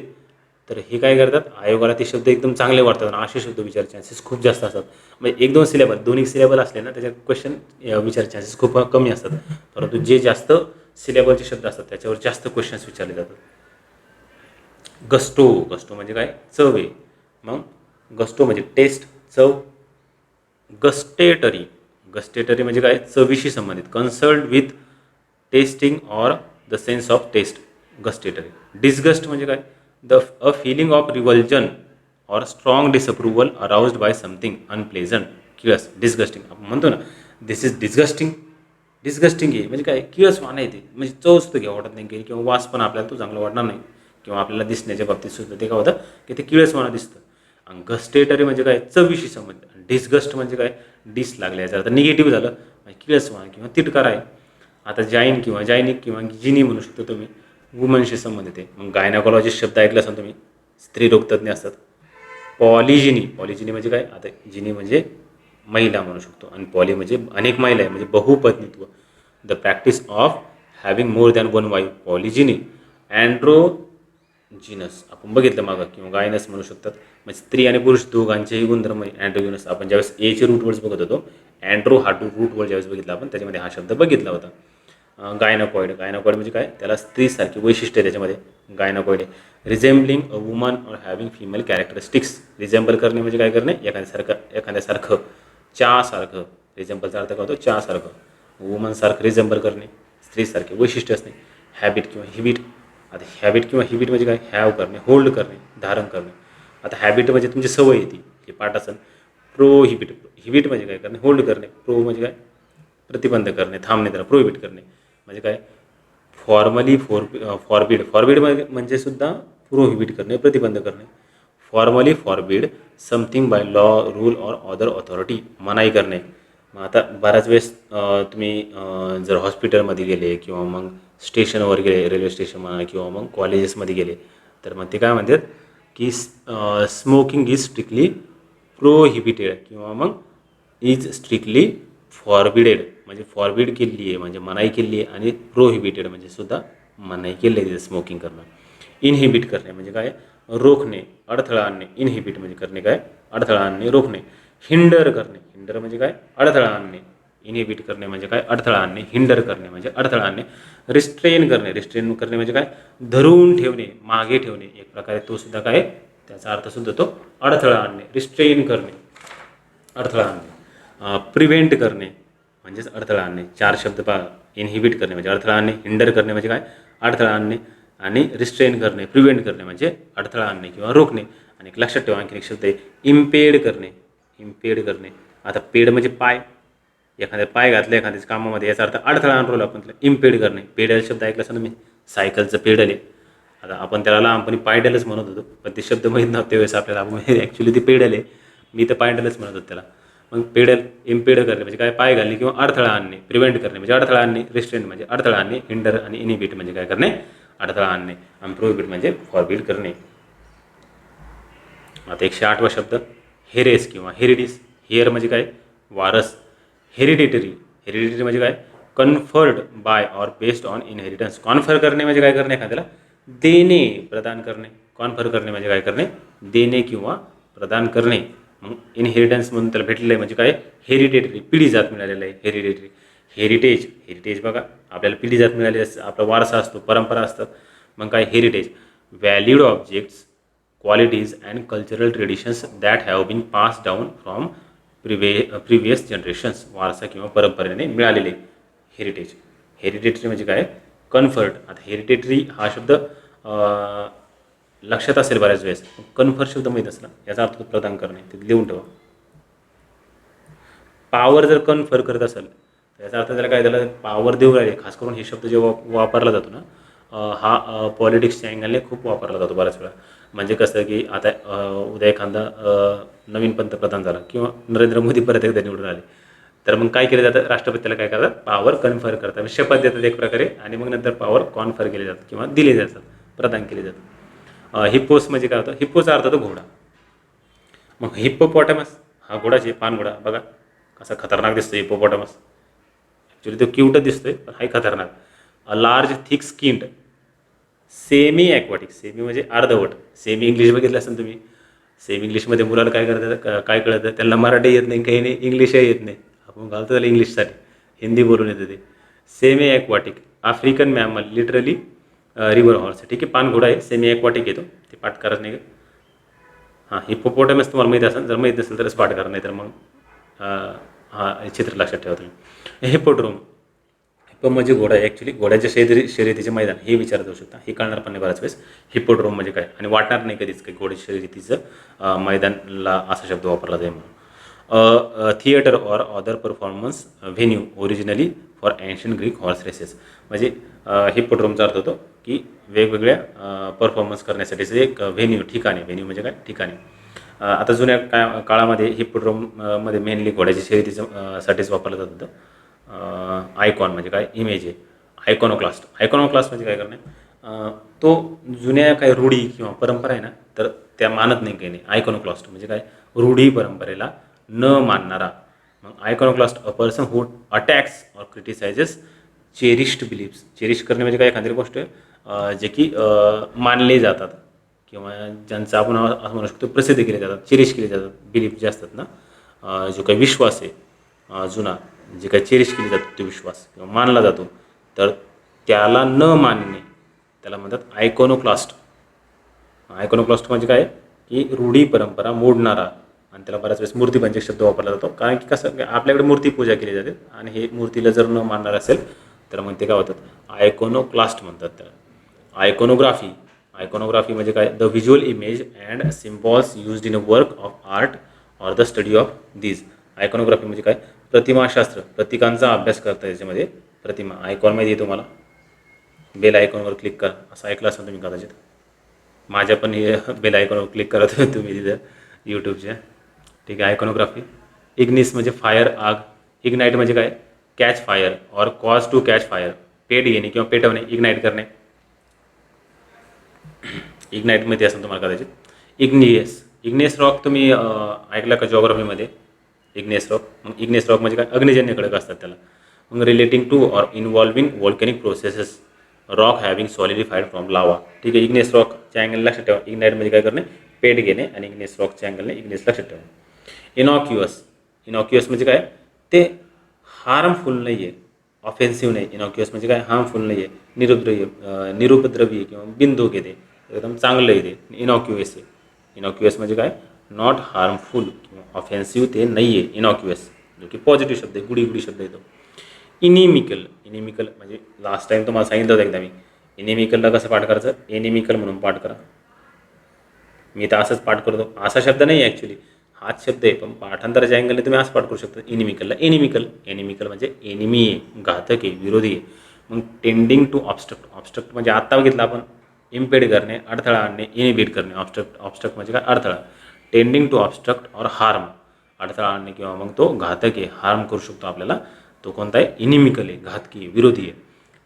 तर हे काय करतात, आयोगाला ते शब्द एकदम चांगले वाटतात आणि असे शब्द विचार चान्सेस खूप जास्त असतात. म्हणजे 1-2 सिलेबल, दोन्ही सिलेबल असले ना त्याच्यात क्वेश्चन विचार चान्सेस खूप कमी असतात, परंतु जे जास्त सिलेबलचे शब्द असतात त्याच्यावर जास्त क्वेश्चन्स विचारले जातात. गस्टो, गस्टो म्हणजे काय चव आहे. मग गस्टो म्हणजे टेस्ट, चव. गस्टेटरी, गस्टेटरी म्हणजे काय चवीशी संबंधित, concerned with tasting or the sense of taste, gustatory. Disgust म्हणजे काय a feeling of revulsion or strong disapproval aroused by something unpleasant, किळस. डिस्गस्टिंग आपण म्हणतो ना, दिस इज डिस्गस्टिंग, डिस्गस्टिंग आहे म्हणजे काय किळसवाणं आहे ते, म्हणजे चव सुद्धा घ्या वाटत नाही किंवा वास पण आपल्याला तो चांगला वाटणार नाही किंवा आपल्याला दिसण्याच्या बाबतीत सुद्धा ते काय होतं की ते किळसवाणं दिसतं. आणि गस्टेटरी म्हणजे काय चवीशी संबंध. डिसगस्ट म्हणजे काय डिस लागले याचा अर्थ निगेटिव्ह झालं, म्हणजे किळसवाणं किंवा तिटकार आहे. आता जाईन किंवा जायनिक किंवा जिनी म्हणू शकतो तुम्ही, वुमनशी संबंधित आहे. मग गायनाकॉलॉजिस्ट शब्द ऐकला असाल तुम्ही, स्त्रीरोगतज्ञ असतात. पॉलिजिनी, पॉलिजिनी म्हणजे काय, आता जिनी म्हणजे महिला म्हणू शकतो आणि पॉली म्हणजे अनेक महिला आहे म्हणजे बहुपत्नीत्व. The practice of having more than one wife, polygyny. Androgynous आपण बघितलं मागं, किंवा गायनस म्हणू शकतात, म्हणजे स्त्री आणि पुरुष दोघांचेही गुणधर्म आहे. अँड्रोजिनस आपण ज्यावेळेस एचे रूट वर्ड्स बघत होतो, अँड्रो हा रूट वर्ड ज्यावेळेस बघितला आपण त्याच्यामध्ये हा शब्द बघितला होता. गायनाकॉइड, गायनाकॉइड म्हणजे काय त्याला स्त्रीसारखी वैशिष्ट्य आहे त्याच्यामध्ये, गायनाकॉइड आहे. Resembling a woman or having female characteristics, resemble करणे म्हणजे काय करणे एखाद्यासारखं, चहासारखं. रिझेंबलचा अर्थ काय होतो चहासारखं. वुमनसारखं रिझेंबल करणे, स्त्रीसारखे वैशिष्ट्य असणे. हॅबिट किंवा हिबिट, आता हॅबिट किंवा हिबिट म्हणजे काय हॅव करणे, होल्ड करणे, धारण करणे. आता हॅबिट म्हणजे तुमची सवय येते हे पाठ असेल. प्रोहिबिट, हिबिट म्हणजे काय करणे होल्ड करणे, प्रो म्हणजे काय प्रतिबंध करणे, थांबणे, त्याला प्रोहिबिट करणे म्हणजे काय फॉर्मली फॉरबिड, फॉरबिड म्हणजे सुद्धा प्रोहिबिट करणे, प्रतिबंध करणे. Formally forbid something by law, rule or other authority, मनाई करणे. मग आता बऱ्याच वेळेस तुम्ही जर हॉस्पिटलमध्ये गेले किंवा मग स्टेशनवर गेले, रेल्वे स्टेशन म्हणा किंवा मग कॉलेजेसमध्ये गेले तर मग ते काय म्हणतात की स्मोकिंग इज स्ट्रिक्टली प्रोहिबिटेड किंवा मग इज स्ट्रिक्टली फॉरबिडेड, म्हणजे फॉरबिड केलेली आहे म्हणजे मनाई केली आहे, आणि प्रोहिबिटेड म्हणजे सुद्धा मनाई केली आहे स्मोकिंग करणं. इनहिबिट करणे म्हणजे काय रोखणे, अडथळा आणणे. इनहिबिट म्हणजे करणे काय अडथळा आणणे, रोखणे. हिंडर करणे, हिंडर म्हणजे काय अडथळा आणणे. इनहिबिट करणे म्हणजे काय अडथळा आणणे, हिंडर करणे म्हणजे अडथळा आणणे. रिस्ट्रेन करणे, रिस्ट्रेन करणे म्हणजे काय धरून ठेवणे, मागे ठेवणे, एक प्रकारे तो सुद्धा काय त्याचा अर्थ सुद्धा तो अडथळा आणणे. रिस्ट्रेन करणे, अडथळा आणणे. प्रिव्हेंट करणे म्हणजेच अडथळा आणणे. 4 शब्द पहा, इनहिबिट करणे म्हणजे अडथळा आणणे, हिंडर करणे म्हणजे काय अडथळा आणणे, आणि रिस्ट्रेन करणे प्रिव्हेंट करणे म्हणजे अडथळा आणणे किंवा रोखणे. आणि एक लक्षात ठेवा आणखी एक शब्द आहे इम्पेड करणे, इम्पेड करणे. आता पेड म्हणजे पाय, एखाद्या पाय घातलं एखाद्याच्या कामामध्ये याचा अर्थ अडथळा आणला आपण त्याला इम्पेड करणे. पेडल शब्द ऐकला असं ना मी, सायकलचं पेडल आहे. आता आपण त्याला लहानपणी पायडलच म्हणत होतो पण ते शब्द माहीत नव्हते वेळेस आपल्याला, आपण ॲक्च्युली ते पेडल आहे, मी तर पायडलच म्हणत होतो त्याला. मग पेडल इम्पेड करणे म्हणजे काय, पाय घालणे किंवा अडथळा आणणे. प्रिव्हेंट करणे म्हणजे अडथळा आणणे. रिस्ट्रेंट म्हणजे अडथळा आणणे. हिंडर आणि इनिबिट म्हणजे काय करणे, अडथळा आणणे. आणि प्रोहिबिट म्हणजे फॉरबिड करणे. आता 108वा शब्द हेरेस किंवा हेरिडिस. हेअर म्हणजे काय, वारस. हेरिडिटरी, हेरिडिटरी म्हणजे काय, conferred by or based on inheritance. Confer करणे म्हणजे काय करणे, एखाद्याला देणे, प्रदान करणे. कॉन्फर करणे म्हणजे काय करणे, देणे किंवा प्रदान करणे. मग इनहेरिटन्स म्हणून त्याला भेटलेलं आहे म्हणजे काय, हेरिडिटरी, पिढीजात मिळालेलं आहे. हेरिडिटरी. हेरिटेज, हेरिटेज बघा आपल्याला पिढीजात मिळाली असते, आपला वारसा असतो, परंपरा असतात. मग काय heritage, valued objects, qualities and cultural traditions that have been passed down from previous generations. वारसा किंवा परंपरेने मिळालेले हेरिटेज. हेरिडिटरी म्हणजे काय, कन्फर्ट. आता हेरिडिटरी हा शब्द लक्षात असेल बऱ्याच वेळेस, कन्फर्ट शब्द माहीत असला याचा अर्थ प्रदान करणे, ते लिहून ठेवा. पॉवर जर कन्फर करत असेल तर याचा अर्थ त्याला काय, त्याला पॉवर देऊ राहिले. खास करून हे शब्द जेव्हा वापरला जातो ना, हा पॉलिटिक्सच्या अँगलने खूप वापरला जातो बऱ्याच वेळा. म्हणजे कसं की आता उद्या एखादा नवीन पंतप्रधान झाला किंवा नरेंद्र मोदी परत एकदा निवडून आले, तर मग काय केलं जातं, राष्ट्रपतीला काय करतात, पॉवर कन्फर करतात, शपथ देतात एक प्रकारे, आणि मग नंतर पॉवर कॉन्फर केले जातात किंवा दिले जातात, प्रदान केले जातात. हिप्पोस म्हणजे काय होतं, हिप्पोचा अर्थ होतो घोडा. मग हिप्पोपॉटमस हा घोडाचे पानघोडा बघा कसा खतरनाक दिसतो हिप्पोपॉटमस. ॲक्च्युली तो क्यूटच दिसतोय पण हाही खतरनाक. A large thick skinned semi aquatic. Semi म्हणजे अर्धवट. सेमी इंग्लिश बघितलं असेल तुम्ही. सेमी इंग्लिशमध्ये मुलाला काय करतात, काय कळतं, त्यांना मराठी येत नाही, काही नाही, इंग्लिशही येत नाही, आपण घालतो त्याला इंग्लिशसाठी, हिंदी बोलून येतं ते. Semi aquatic African mammal literally river horse. ठीक आहे, पानघोडा आहे, सेमी ॲक्वाटिक येतो, ते पाठ करत नाही. हां, हिप्पोपोटॅमस तुम्हाला माहीत असेल, जर माहीत नसेल तरच पाठ करा, नाही तर मग हां चित्र लक्षात ठेवा तुम्ही. हिप्पोड्रोम, हिप्पो म्हणजे घोडा आहे. ॲक्च्युली घोड्याच्या शर्यतीचे मैदान हे विचारत जाऊ शकता, हे कळणार पण नाही बऱ्याच वेळेस. हिप्पोड्रोम म्हणजे काय, आणि वाटणार नाही कधीच काही घोड्याच्या शर्यतीचं मैदानला असा शब्द वापरला जाईल म्हणून. Theatre or other performance venue originally for ancient Greek horse races. म्हणजे हिप्पोड्रोमचा अर्थ होतो की वेगवेगळ्या परफॉर्मन्स करण्यासाठीचं एक व्हेन्यू, ठिकाणी. व्हेन्यू म्हणजे काय, ठिकाणी. आता जुन्या काळामध्ये हिप्पोड्रोम मध्ये मेनली घोड्याच्या शर्यतीचं साठीच वापरलं जात होतं. आयकॉन म्हणजे काय, इमेज आहे. आयकॉनोक्लास्ट, आयकॉनोक्लास्ट म्हणजे काय करणे, तो जुन्या काही रूढी किंवा परंपरा आहे ना, तर त्या मानत नाही, काही नाही. आयकॉनोक्लास्ट म्हणजे काय, रूढी परंपरेला न मानणारा. मग आयकॉनोक्लास्ट अ पर्सन हू अटॅक्स और क्रिटिसाइजेस चेरिश्ड बिलीफ्स. चेरिश करणे म्हणजे काय, एखादी गोष्ट जे की मानले जातात किंवा ज्यांचं आपण असं म्हणू शकतो प्रसिद्ध केले जातात, चेरिश केले जातात. बिलीफ जे असतात ना, जो काही विश्वास आहे जुना, जे काही चेरिश केली जातो तो विश्वास किंवा मानला जातो, तर त्याला न मानणे त्याला म्हणतात आयकॉनोक्लास्ट. आयकॉनोक्लास्ट म्हणजे काय, की रूढी परंपरा मोडणारा. आणि त्याला बऱ्याच वेळेस मूर्तीपूजक शब्द वापरला जातो, कारण की कसं आपल्याकडे मूर्तीपूजा केली जाते, आणि हे मूर्तीला जर न मानणार असेल तर मग ते काय होतात, आयकॉनोक्लास्ट म्हणतात त्याला. आयकॉनोग्राफी, आयकॉनोग्राफी म्हणजे काय, the visual image and symbols used in a work of art or the study of these. Iconography म्हणजे काय, प्रतिमाशास्त्र, प्रतीकांचा अभ्यास करता याच्यामध्ये. प्रतिमा, आयकॉन माहिती आहे तुम्हाला, बेल आयकॉनवर क्लिक करा, असं ऐकलं असेल तुम्ही कदाचित. माझ्या पण हे बेल आयकॉनवर क्लिक करत तुम्ही तिथं यूट्यूबच्या. ठीक आहे, आयकॉनोग्राफी. इग्निस म्हणजे फायर, आग. इग्नाईट म्हणजे काय, कॅच फायर और कॉज टू कॅच फायर. पेट घेणे किंवा पेटवणे, इग्नाईट करणे. इग्नाईट माहिती असेल तुम्हाला कदाचित. इग्नियस, इग्नियस रॉक तुम्ही ऐकलं का जॉग्राफीमध्ये, इग्नियस रॉक. मग इग्नियस रॉक म्हणजे काय, अग्निजन्य खडक असतात त्याला. मग relating to or involving volcanic processes, rock having solidified from lava. ठीक आहे, इग्नियस रॉकच्या अँगल लक्षात ठेवा. इग्नाईट म्हणजे काय करणे, पेट घेणे, आणि इग्नियस रॉकच्या अँगलने इग्नियस लक्षात ठेवा. इनॉक्युअस, इनॉक्युअस म्हणजे काय, ते हार्मफुल नाही आहे, ऑफेन्सिव्ह नाही. इनॉक्युअस म्हणजे काय, हार्मफुल नाही आहे, निरुपद्रवी किंवा बिंदू घेते, एकदम चांगलं आहे ते, इनॉक्युअस आहे. इनॉक्युअस म्हणजे काय, नॉट हार्मफुल किंवा ऑफेन्सिव्ह ते नाही आहे, इनॉक्युअस, जो की पॉझिटिव्ह शब्द आहे, गुडी शब्द येतो. इनिमिकल, इनिमिकल म्हणजे लास्ट टाईम तुम्हाला सांगितलं होतं एकदा मी, इनिमिकलला कसं पाठ करायचं, एनिमिकल म्हणून पाठ करा. मी तर असंच पाठ करतो, असा शब्द नाही आहे ॲक्च्युली, हाच शब्द आहे, पण पाठांतराच्या अँगलने तुम्ही असं पाठ करू शकता. इनिमिकलला एनिमिकल, एनिमिकल म्हणजे एनिमी आहे, घातक आहे, विरोधी आहे. मग टेंडिंग टू ऑब्स्ट्रक्ट, ऑब्स्ट्रक्ट म्हणजे आत्ता बघितलं आपण, इम्पेड करणे, अडथळा आणणे, इनिबिट करणे. ऑब्स्ट्रक्ट, ऑब्स्ट्रक्ट म्हणजे काय, अडथळा. टेंडिंग टू ऑब्स्ट्रक्ट और हार्म, अडथळा आणणे किंवा मग तो घातक आहे, हार्म करू शकतो आपल्याला, तो कोणता आहे, इनिमिकल आहे, घातकी आहे, विरोधी आहे.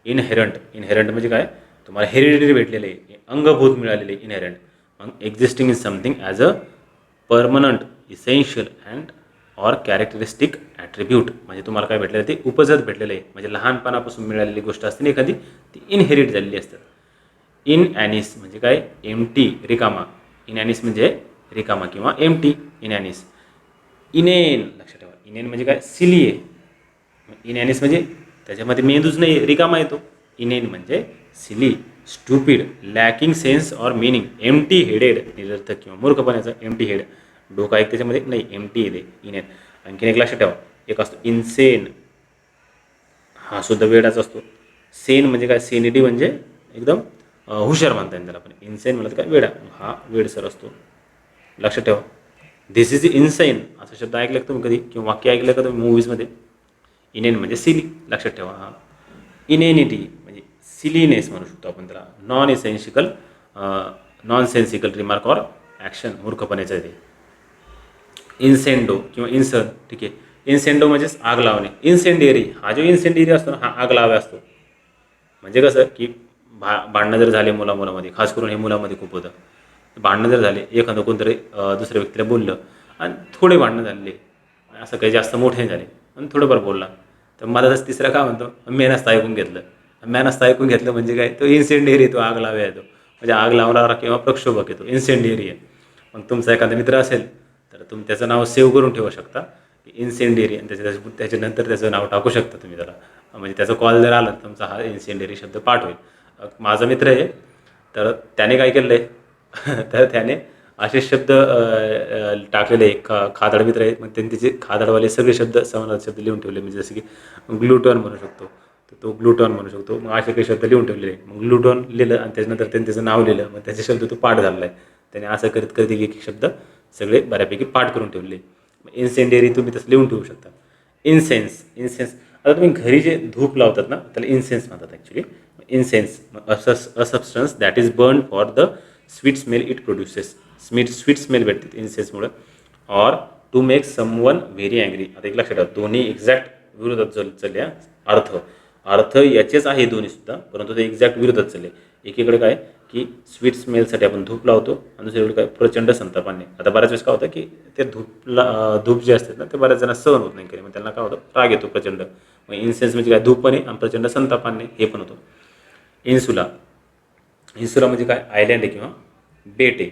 इनहेरंट म्हणजे काय, तुम्हाला हेरिडिटरी भेटलेले आहे, अंगभूत मिळालेले इनहेरंट. मग existing is something as a permanent, essential and or characteristic attribute. म्हणजे तुम्हाला काय भेटलेलं ते उपजत भेटलेलं आहे, म्हणजे लहानपणापासून मिळालेली गोष्ट असते ना एखादी, ती इनहेरिट झालेली असतात. इन ॲनिस म्हणजे काय, एमटी, रिकामा. इन ॲनिस म्हणजे रिकामा किंवा एमटी, इन ॲनिस. इनेन लक्षात ठेवा, इनेन म्हणजे काय, सिली आहे. इन ॲनिस म्हणजे त्याच्यामध्ये मेंदूच नाही, रिकामा येतो. इनेन म्हणजे silly, stupid, lacking sense or meaning, empty headed, निरर्थक किंवा मूर्खपणाचं एमटी हेड, डोका एक त्याच्यामध्ये नाही, एमटी येते इनेन. आणखीन एक लक्षात ठेवा, एक असतो इन्सेन, हा सुद्धा वेडाच असतो. सेन म्हणजे काय, सेनिटी म्हणजे एकदम हुशार म्हणता येईल त्याला, पण इन्सेन म्हणलं काय, वेडा, हा वेडसर असतो. लक्षात ठेवा, धिस इज इन्सेन असा शब्द ऐकलं का तुम्ही कधी, किंवा वाक्य ऐकलं का तुम्ही मूवीजमध्ये. इनेन म्हणजे सिली, लक्षात ठेवा. हा इनेनिटी म्हणजे सिलीनेस म्हणू शकतो आपण त्याला. नॉन सेन्सिकल रिमार्क ऑर ॲक्शन, मूर्खपणाचं आहे ते. इन्सेंडो किंवा इन्सन, ठीक आहे. इन्सेंडो म्हणजेच आग लावणे. इन्सेंडियरी, हा जो इन्सेंडियरी असतो ना, हा आग लावा असतो. म्हणजे कसं की भांडणं जर झाले मुलामुलामध्ये, खास करून हे मुलामध्ये खूप होतं, भांडणं जर झाले, एखादं कोणतरी दुसऱ्या व्यक्तीला बोललं आणि थोडे भांडणं झाले, असं काही जास्त मोठे झाले आणि थोडंफार बोलला, तर मला तसं तिसरा काय म्हणतो, मॅनस्त ऐकून घेतलं. मॅनस्त ऐकून घेतलं म्हणजे काय, तो इन्सेंडियरी येतो, आग लावा येतो, म्हणजे आग लावणारा किंवा प्रक्षोभक येतो, इन्सेंडियरी आहे. मग तुमचा एखादा मित्र असेल तर तुम्ही त्याचं नाव सेव्ह करून ठेवू शकता, इन्सेंडियरी, आणि त्याच्यानंतर त्याचं नाव टाकू शकता तुम्ही त्याला. म्हणजे त्याचा कॉल जर आला तर तुमचा हा इन्सेंडियरी शब्द पाठ होईल. माझा मित्र आहे, तर त्याने काय केलं आहे तर त्याने असे शब्द टाकलेले आहे, खादाड मित्र आहे, मग त्यांनी त्याचे खादाडवाले सगळे शब्द, समानार्थी शब्द लिहून ठेवले. म्हणजे जसं की ग्लुटॉन म्हणू शकतो, तर तो ग्लुटॉन म्हणू शकतो, मग असे काही शब्द लिहून ठेवलेले आहे. मग ग्लुटॉन लिहिलं आणि त्याच्यानंतर त्यांनी त्याचं नाव लिहिलं, मग त्याचे शब्द तो पाठ झालेला आहे. त्याने असं करत करत एक शब्द सगळे बऱ्यापैकी पाठ करून ठेवले. इन्सेंडियरी तुम्ही तसं लिहून ठेवू शकता. इन्सेन्स, आता तुम्ही घरी जे धूप लावतात ना, त्याला इन्सेन्स म्हणतात actually. Incense a substance that is burn for the sweet smell it produces. Sweet smell भेटते इन्सेन्समुळे. Or to make someone very angry. आता एक लक्षात ठेवा, दोन्ही एक्झॅक्ट विरोधात चालल्या. अर्थ याचेच आहे दोन्हीसुद्धा, परंतु ते एक्झॅक्ट विरोधात चालले. एकीकडे काय की स्वीट स्मेलसाठी आपण धूप लावतो, आणि दुसरीकडे काय, प्रचंड संतापाने. आता बऱ्याच वेळेस काय होतं की ते धूप जे असतात ना, ते बऱ्याच जणांना सहन होत नाही, मग त्यांना काय होतं, राग येतो प्रचंड. मग इन्सेन्स म्हणजे काय, धूप पण आहे आणि प्रचंड संतापाने हे पण होतं. इन्सुला म्हणजे काय, आयलँड आहे किंवा बेट आहे.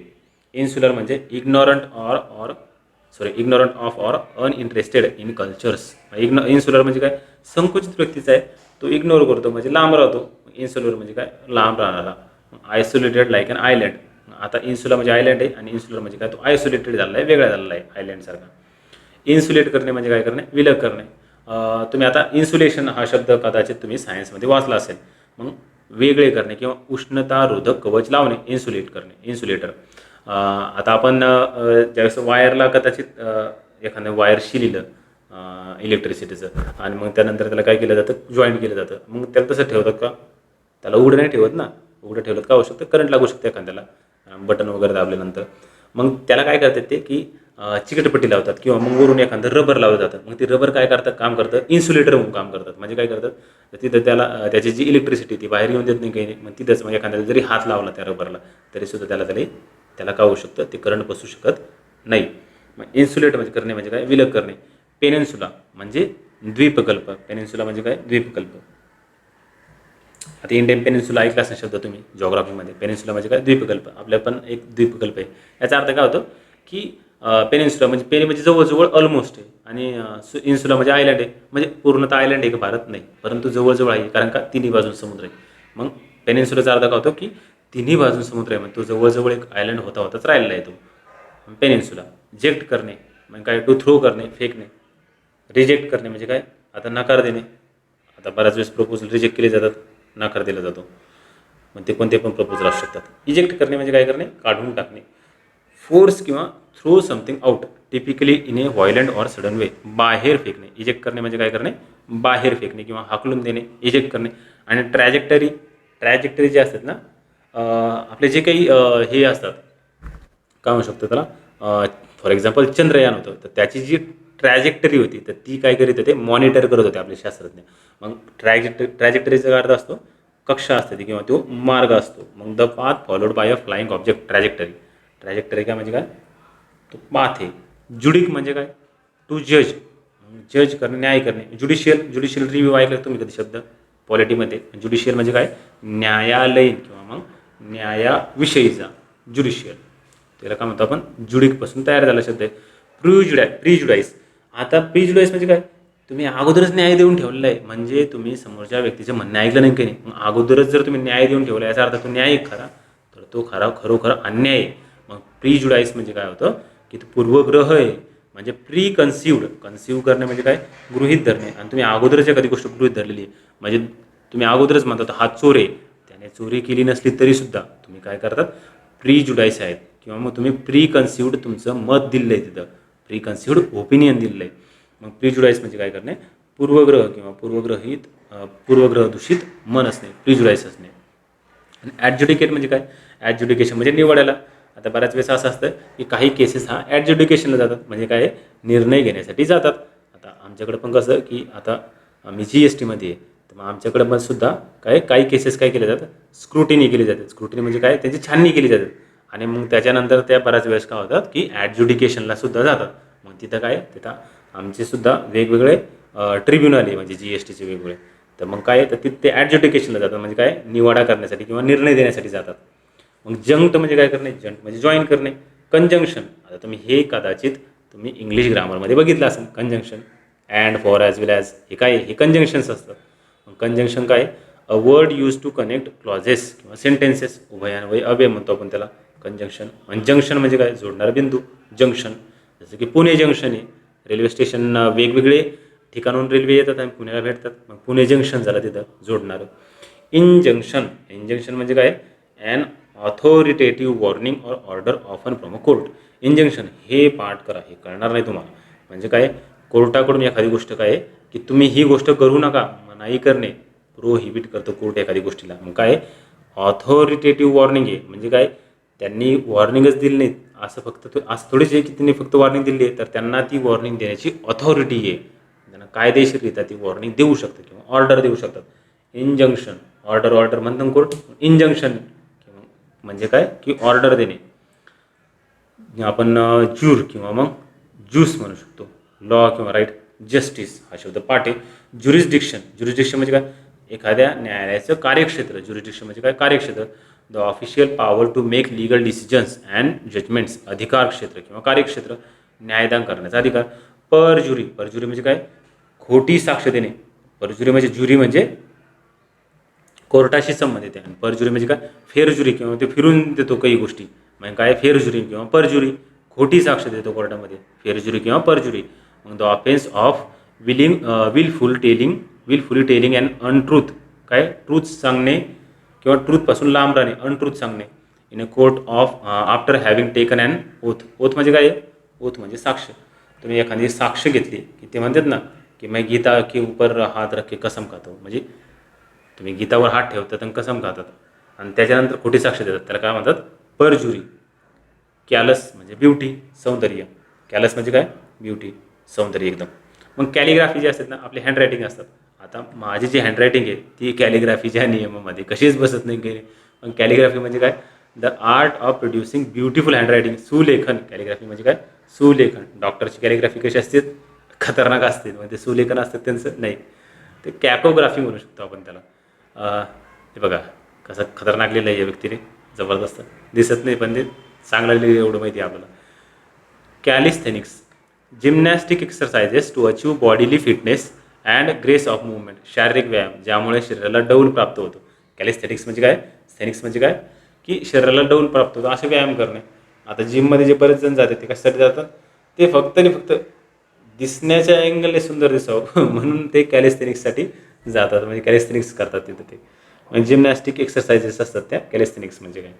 इन्सुलर म्हणजे ignorant of or uninterested in cultures. Insular म्हणजे काय, संकुचित व्यक्तीचा आहे, तो इग्नोर करतो म्हणजे लांब राहतो. इन्सुलर म्हणजे काय, लांब राहणारा. Isolated like an island. आता इन्सुला म्हणजे आयलँड आहे, आणि इन्सुलर म्हणजे काय, तो आयसोलेटेड झालेला आहे, वेगळा झालेला आहे आयलँडसारखा. इन्सुलेट करणे म्हणजे काय करणे, विलग करणे. तुम्ही आता इन्सुलेशन हा शब्द कदाचित तुम्ही सायन्समध्ये वाचला असेल. मग वेगळे करणे किंवा उष्णतारोधक कवच लावणे, इन्सुलेट करणे, इन्सुलेटर. आता आपण ज्यावेळेस वायरला कदाचित एखादं वायरशी लिहिलं इलेक्ट्रिसिटीचं, आणि मग त्यानंतर त्याला काय केलं जातं, जॉईंट केलं जातं. मग त्याला तसं ठेवतात का, त्याला उघडं नाही ठेवत ना. उघडं ठेवलं का होऊ शकतं, करंट लागू शकतं एखाद्याला बटन वगैरे दाबल्यानंतर. मग त्याला काय करतात ते की चिकटपट्टी लावतात, किंवा मग वरून एखादं रबर लावलं जातं. मग ते रबर काय करतात, काम करतं इन्सुलेटर म्हणून काम करतात. म्हणजे काय करतात, तिथं त्याला त्याची जी इलेक्ट्रिसिटी ती बाहेर येऊन देत नाही, काही नाही. मग तिथंच म्हणजे एखाद्याला जरी हात लावला त्या रबरला, तरीसुद्धा त्याला काय होऊ शकतं, ते करंट बसू शकत नाही. मग इन्सुलेट म्हणजे करणे म्हणजे काय, विलग करणे. पेनिन्सुला म्हणजे द्वीपकल्प. पेनिन्सुला म्हणजे काय, द्वीपकल्प. आता इंडियन पेनिन्सुला ऐकला असेल शब्द तुम्ही जॉग्राफीमध्ये. पेनिन्सुला म्हणजे काय, द्वीपकल्प. आपल्या पण एक द्वीपकल्प आहे. याचा अर्थ काय होतो की पेनिन्सुला म्हणजे पेनी म्हणजे जवळजवळ ऑलमोस्ट आहे, आणि इन्सुला म्हणजे आयलँड आहे. म्हणजे पूर्णतः आयलँड आहे का, भारत नाही, परंतु जवळजवळ आहे, कारण का तिन्ही बाजून समुद्र आहे. मग पेनिन्सुलाचा अर्थ काय होतो की तिन्ही बाजून समुद्र आहे, म्हणजे तो जवळजवळ एक आयलँड होताच राहिलेला आहे तो पेनिन्सुला. जेक्ट करणे म्हणजे काय, टू थ्रो करणे, फेकणे. रिजेक्ट करणे म्हणजे काय, आता नकार देणे. आता बऱ्याच वेळेस प्रपोजल रिजेक्ट केले जातात, नकार दिला जातो. मग ते कोणते पण प्रपोजल असू शकतात. इजेक्ट करणे म्हणजे काय करणे, काढून टाकणे. फोर्स किंवा throw something out, typically in a violent or sudden way. बाहेर फेकणे. इजेक्ट करणे म्हणजे काय करणे, बाहेर फेकणे किंवा हाकलून देणे, इजेक्ट करणे. आणि ट्रॅजेक्टरी जे असतात ना, आपले जे काही हे असतात, काय म्हणू शकतो त्याला, फॉर एक्झाम्पल चंद्रयान होतं, तर त्याची जी ट्रॅजेक्टरी होती तर ती काय करीत होते, मॉनिटर करत होते आपले शास्त्रज्ञ. मग ट्रॅजेक्टरीचा अर्थ असतो कक्षा असते ती किंवा तो मार्ग असतो. मग the path followed by a flying object, trajectory काय म्हणजे काय, तो पाथ आहे. जुडिक म्हणजे काय, टू जज, जज करणे, न्याय करणे. ज्युडिशियल रिव्ह्यू ऐकलं तुम्ही कधी शब्द पॉलिटीमध्ये. ज्युडिशियल म्हणजे काय, न्यायालयीन किंवा मग न्यायाविषयीचा ज्युडिशियल, त्याला काय म्हणतो आपण, जुडिकपासून तयार झाला शब्द आहे. प्रिजुडाईस. आता प्रिजुडाईस म्हणजे काय, तुम्ही अगोदरच न्याय देऊन ठेवलेला आहे, म्हणजे तुम्ही समोरच्या व्यक्तीचे म्हणणं ऐकलं नाही काही नाही, मग अगोदरच जर तुम्ही न्याय देऊन ठेवला याचा अर्थ तो न्याय आहे खरा, तर तो खरोखर अन्याय आहे. मग प्रिजुडाईस म्हणजे काय होतं की तो पूर्वग्रह आहे, म्हणजे कन्सिव्ह करणे म्हणजे काय, गृहीत धरणे. आणि तुम्ही अगोदरच एखादी गोष्ट गृहीत धरलेली आहे, म्हणजे तुम्ही अगोदरच म्हणता हा चोर आहे, त्याने चोरी केली नसली तरीसुद्धा तुम्ही काय करतात, प्रिजुडाईस आहेत, किंवा मग तुम्ही प्रीकन्सिव्ड तुमचं मत दिलं आहे, तिथं प्रीकन्सिव्ड ओपिनियन दिलं आहे. मग प्रिजुडाईस म्हणजे काय करणे, पूर्वग्रह किंवा पूर्वग्रह दूषित मन असणे, प्रिजुडाईस असणे. आणि ॲडज्युडिकेट म्हणजे काय, ॲडज्युडिकेशन म्हणजे निवडायला. आता बऱ्याच वेळेस असं असतं की काही केसेस हा ॲडज्युडिकेशनला जातात, म्हणजे काय, निर्णय घेण्यासाठी जातात. आता आमच्याकडे पण कसं की आता मी GSTमध्ये आहे, तर मग आमच्याकडे पण सुद्धा काही केसेस काय केले जातात, स्क्रुटिनी केली जाते. स्क्रुटिनी म्हणजे काय, त्यांची छाननी केली जाते. आणि मग त्याच्यानंतर त्या बऱ्याच वेळेस काय होतात की ॲडज्युडिकेशनला सुद्धा जातात. मग तिथं आमचे सुद्धा वेगवेगळे ट्रिब्युनल आहे, म्हणजे GSTचे वेगवेगळे. तर मग काय, तर ते ॲडज्युडिकेशनला जातात, म्हणजे काय, निवाडा करण्यासाठी किंवा निर्णय देण्यासाठी जातात. मग जंक्ट म्हणजे काय करणे, जंक्ट म्हणजे जॉईन करणे. कंजंक्शन, आता हे कदाचित तुम्ही इंग्लिश ग्रामरमध्ये बघितलं असेल, conjunction and, for, as well as, हे कंजंक्शन्स असतं. मग कंजंक्शन काय, a word use to connect clauses किंवा सेंटेन्सेस, उभयान्वयी अव्यय म्हणतो आपण त्याला कंजंक्शन. आणि जंक्शन म्हणजे काय, जोडणारा बिंदू, जंक्शन. जसं की पुणे जंक्शन आहे, रेल्वे स्टेशन वेगवेगळे ठिकाणून रेल्वे येतात आणि पुण्याला भेटतात, मग पुणे जंक्शन झालं तिथं जोडणारं. इंजंक्शन म्हणजे काय, ॲन ऑथॉरिटेटिव्ह वॉर्निंग और order often from a court. Injunction हे पाठ करा, हे कळणार नाही तुम्हाला. म्हणजे काय, कोर्टाकडून एखादी गोष्ट काय आहे की तुम्ही ही गोष्ट करू नका, मनाई करणे, प्रोहिबिट करतो कोर्ट एखादी गोष्टीला. मग काय, ऑथॉरिटेटिव्ह वॉर्निंग आहे, म्हणजे काय, त्यांनी वॉर्निंगच दिली नाही, असं थोडीच आहे की त्यांनी फक्त वॉर्निंग दिली आहे, तर त्यांना ती वॉर्निंग देण्याची ऑथॉरिटी आहे, त्यांना कायदेशीररित्या ती वॉर्निंग देऊ शकतात किंवा ऑर्डर देऊ शकतात. इंजंक्शन, ऑर्डर म्हणतात कोर्ट. इंजंक्शन म्हणजे काय, की ऑर्डर देणे. आपण ज्यूर किंवा मग ज्यूस म्हणू शकतो, लॉ किंवा राईट. जस्टिस हा शब्द पाठ आहे. ज्युरिस्डिक्शन म्हणजे काय, एखाद्या न्यायालयाचं कार्यक्षेत्र. ज्युरिस्डिक्शन म्हणजे काय, कार्यक्षेत्र. The official power to make legal decisions and judgments, अधिकार क्षेत्र किंवा कार्यक्षेत्र, न्यायदान करण्याचा अधिकार. परज्युरी म्हणजे काय, खोटी साक्ष देणे. परज्युरी म्हणजे ज्युरी म्हणजे कोर्टाशी संबंधित आहे, आणि परज्युरी म्हणजे काय, फेरज्युरी किंवा ते फिरून देतो काही गोष्टी. म्हणजे काय, फेरज्युरी किंवा परज्युरी, खोटी साक्ष देतो कोर्टामध्ये, फेरज्युरी किंवा परज्युरी. मग the offence of wilfully telling and untruth, काय, ट्रूथ सांगणे किंवा ट्रूथपासून लांब राहणे, अनट्रूथ सांगणे. In a court of after having taken and oath म्हणजे काय, ओथ म्हणजे साक्ष. तुम्ही एखादी साक्ष घेतली की ते म्हणतात ना की मैं गीता के ऊपर हात रख के कसम खातो, म्हणजे तुम्ही गीतावर हात ठेवतात आणि कसम खातात आणि त्याच्यानंतर खोटी साक्ष देतात, त्याला काय म्हणतात, परजुरी. कॅलस म्हणजे ब्युटी, सौंदर्य. कॅलस म्हणजे काय, ब्युटी, सौंदर्य एकदम. मग कॅलिग्राफी जी असतात ना, आपली हँडरायटिंग असतात. आता माझी जी हँडरायटिंग आहे ती कॅलिग्राफीच्या नियमामध्ये कशीच बसत नाही काही. मग कॅलिग्राफी म्हणजे काय, the art of producing beautiful handwriting, सुलेखन. कॅलिग्राफी म्हणजे काय, सुलेखन. डॉक्टरची कॅलिग्राफी कशी असते, खतरनाक असते, म्हणजे सुलेखन असतात त्यांचं नाही, ते कॅकोग्राफी म्हणू शकतो आपण त्याला. हे बघा कसं खतरनाक लिहिलं आहे या व्यक्तीने, जबरदस्त. दिसत नाही पण ते चांगलं लिहिलं एवढं माहिती आहे आपल्याला. Calisthenics, gymnastic exercises to achieve bodily fitness and grace of movement, शारीरिक व्यायाम ज्यामुळे शरीराला डौल प्राप्त होतो. कॅलिस्थेनिक्स म्हणजे काय, स्थेनिक्स म्हणजे काय, की शरीराला डौल प्राप्त होतो असे व्यायाम करणे. आता जिममध्ये जे बरेच जण जातात ते कशासाठी जातात, ते फक्त आणि फक्त दिसण्याच्या अँगलने सुंदर दिसावं म्हणून ते कॅलिस्थेनिक्ससाठी जातात, म्हणजे कॅलिस्थेनिक्स करतात तिथं ते. म्हणजे जिम्नॅस्टिक एक्सरसाइजेस असतात त्या. कॅलिस्थेनिक्स म्हणजे काय.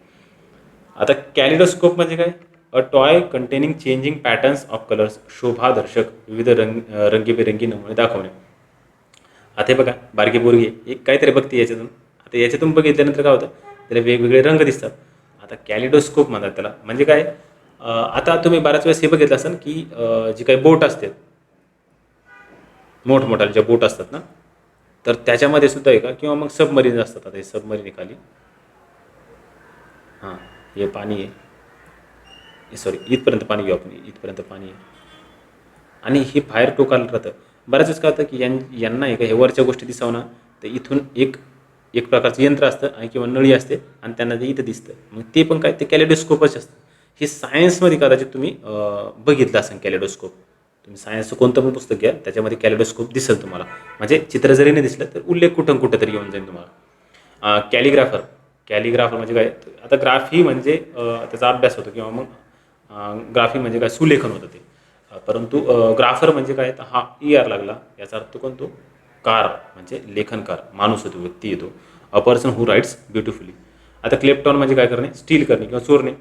आता कॅलिडोस्कोप म्हणजे काय, a toy containing changing patterns of colours, शोभादर्शक विविध रंगीबेरंगी नमुने दाखवणे. आता हे बघा, बारकी पोरगी एक काहीतरी बघते याच्यातून, आता याच्यातून बघितल्यानंतर काय होतं, त्याला वेगवेगळे रंग दिसतात. आता कॅलिडोस्कोप म्हणतात त्याला, म्हणजे काय, आता तुम्ही बऱ्याच वेळेस हे बघितलं असाल की जी काही बोट असते, मोठमोठ्या ज्या बोट असतात ना, तर त्याच्यामध्ये सुद्धा आहे का, किंवा मग सबमरीन असतात. आता हे सबमरीन खाली, हां, हे पाणी आहे, सॉरी इथपर्यंत पाणी घेऊ आपण, इथपर्यंत पाणी आहे आणि हे बाहेर टोकाला राहतं. बऱ्याच वेळेस काय होतं की यांना आहे का हे वरच्या गोष्टी दिसावं ना, तर इथून एक एक प्रकारचं यंत्र असतं आणि किंवा नळी असते आणि त्यांना ते इथं दिसतं. मग ते पण काय, ते कॅलेडोस्कोपच असतं. हे सायन्समध्ये कदाचित तुम्ही बघितलं असेल कॅलेडोस्कोप. तुम्ही सायन्सचं कोणतं पण पुस्तक घ्या, त्याच्यामध्ये कॅलेडोस्कोप दिसेल तुम्हाला. म्हणजे चित्र जरी नाही दिसलं तर उल्लेख कुठं कुठं तरी येऊन जाईल तुम्हाला. कॅलिग्राफर, कॅलिग्राफर म्हणजे काय, आता ग्राफी म्हणजे त्याचा अभ्यास होतो किंवा मग ग्राफी म्हणजे काय, सुलेखन होतं ते. परंतु ग्राफर म्हणजे काय, तर हा ER लागला, याचा अर्थ कोण, तो कार म्हणजे लेखनकार, माणूस येतो, व्यक्ती येतो. A person who writes beautifully. आता क्लेप्टॉन म्हणजे काय करणे, स्टील करणे किंवा चोरणे.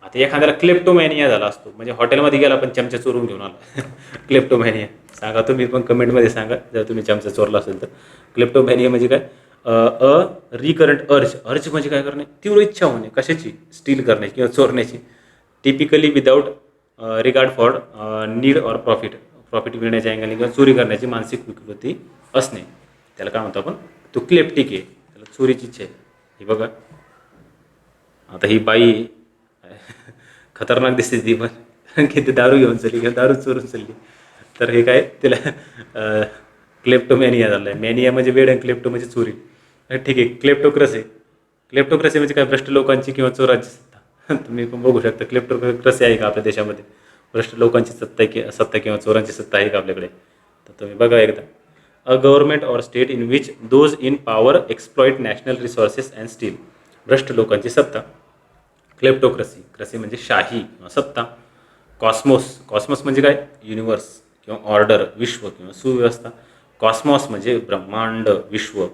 आता एखाद्याला क्लेप्टोमॅनिया झाला असतो, म्हणजे हॉटेलमध्ये गेला पण चमचा चोरून घेऊन आला. क्लेप्टोमॅनिया सांगा, तुम्ही पण कमेंटमध्ये सांगा जर तुम्ही चमचा चोरला असेल तर. क्लेप्टोमॅनिया म्हणजे काय, रिकरंट अर्ज, अर्ज म्हणजे काय करणे, तीव्र इच्छा होणे कशाची, स्टील करण्याची किंवा चोरण्याची. Typically without regard for need or profit, profit मिळण्याच्या अँगलने किंवा चोरी करण्याची मानसिक विकृती असणे, त्याला काय म्हणतो आपण, तो क्लेप्टिक आहे, त्याला चोरीची इच्छा आहे. ही बघा, आता ही बाई खतरनाक दिसते ती पण, की ती दारू घेऊन चालली किंवा दारू चोरून चालली. तर हे काय, तिला क्लेप्टोमॅनिया झालं आहे. मॅनिया म्हणजे वेड आणि क्लेप्टो म्हणजे चोरी. ठीक आहे, क्लेप्टोक्रसी, क्लेप्टोक्रसी म्हणजे काय, भ्रष्ट लोकांची किंवा चोरांची सत्ता. तुम्ही पण बघू शकता क्लेप्टोक्रसी आहे का आपल्या देशामध्ये, भ्रष्ट लोकांची सत्ता किंवा चोरांची सत्ता आहे का आपल्याकडे. तर तुम्ही बघा एकदा. A government or state in which those in power exploit national resources and steal, भ्रष्ट लोकांची सत्ता. क्लेप्टोक्रसी, क्रसी म्हणजे शाही किंवा सत्ता. कॉस्मोस, कॉस्मोस म्हणजे काय, युनिवर्स किंवा ऑर्डर, विश्व किंवा सुव्यवस्था. कॉस्मॉस म्हणजे ब्रह्मांड, विश्व,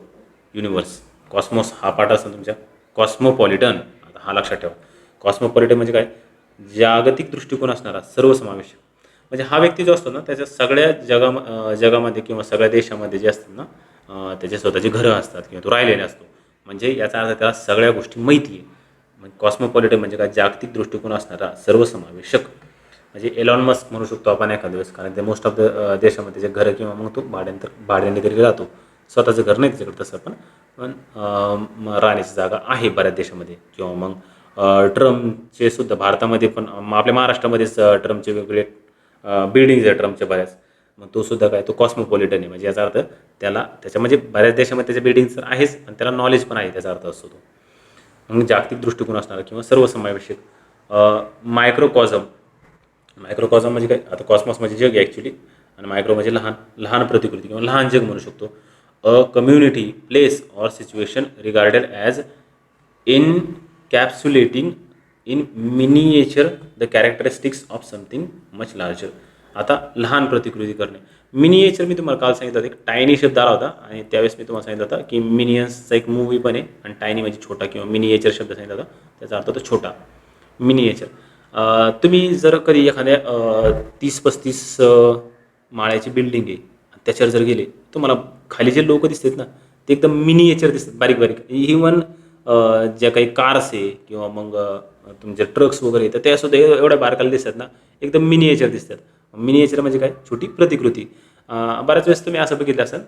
युनिवर्स. कॉस्मॉस हा पाठ असेल तुमच्या. कॉस्मोपॉलिटन, आता हा लक्षात ठेवा. कॉस्मोपॉलिटन म्हणजे काय, जागतिक दृष्टिकोन असणारा, सर्वसमावेशक. म्हणजे हा व्यक्ती जो असतो ना, त्याच्या सगळ्या जगामध्ये किंवा सगळ्या देशामध्ये जे असतात ना, त्याचे स्वतःची घरं असतात किंवा तो राहिलेला असतो. म्हणजे याचा अर्थ त्याला सगळ्या गोष्टी माहिती आहे. म्हणजे कॉस्मोपॉलिटन म्हणजे काय, जागतिक दृष्टिकोन असणारा, सर्वसमावेशक. म्हणजे एलॉन मस्क म्हणू शकतो आपण एखाद्या दिवस, कारण ते मोस्ट ऑफ द देशामध्ये जे घरं किंवा मग तो भाड्याने तरी राहतो. स्वतःचं घर नाही त्याच्याकडे तसं, पण राहण्याची जागा आहे बऱ्याच देशामध्ये. किंवा मग ट्रम्पचे सुद्धा भारतामध्ये पण, आपल्या महाराष्ट्रामध्येच ट्रम्पचे वेगवेगळे बिल्डिंग्स आहे ट्रम्पच्या बऱ्याच. मग तो सुद्धा काय, तो कॉस्मोपॉलिटन आहे. म्हणजे याचा अर्थ त्याला त्याच्या म्हणजे बऱ्याच देशामध्ये त्याच्या बिल्डिंग्स तर आहेच, पण त्याला नॉलेज पण आहे, त्याचा अर्थ असतो तो. मग जागतिक दृष्टिकोन असणारा किंवा सर्वसमावेशक. मायक्रोकॉझम, मायक्रोकॉझम म्हणजे काय, आता कॉस्मॉस म्हणजे जग आहे ॲक्च्युली, आणि मायक्रो म्हणजे लहान, लहान प्रतिकृती किंवा लहान जग म्हणू शकतो. A community, place or situation regarded as encapsulating in miniature the characteristics of something much larger. आता लहान प्रतिकृती करणे. मिनिएचर मी तुम्हाला काल सांगितलं होतं, एक टायनी शब्द आला होता आणि त्यावेळेस मी तुम्हाला सांगितलं होता की मिनियन्सचा एक मूवी पण आहे, आणि टायनी म्हणजे छोटा किंवा मिनिएचर शब्द सांगितला होता, त्याचा अर्थ तो छोटा, मिनिएचर. तुम्ही जर कधी एखाद्या 30-35 माळ्याची बिल्डिंग आहे, त्याच्यावर जर गेले, तुम्हाला खाली जे लोक दिसतात ना, ते एकदम मिनिएचर दिसतात, बारीक बारीक. इव्हन ज्या काही कार्स आहे किंवा मग तुमचे ट्रक्स वगैरे, तर त्यासुद्धा एवढ्या बारकाला दिसतात ना, एकदम मिनिएचर दिसतात. मिनिएचर म्हणजे काय, छोटी प्रतिकृती. बऱ्याच वेळेस तुम्ही असं बघितलं असेल,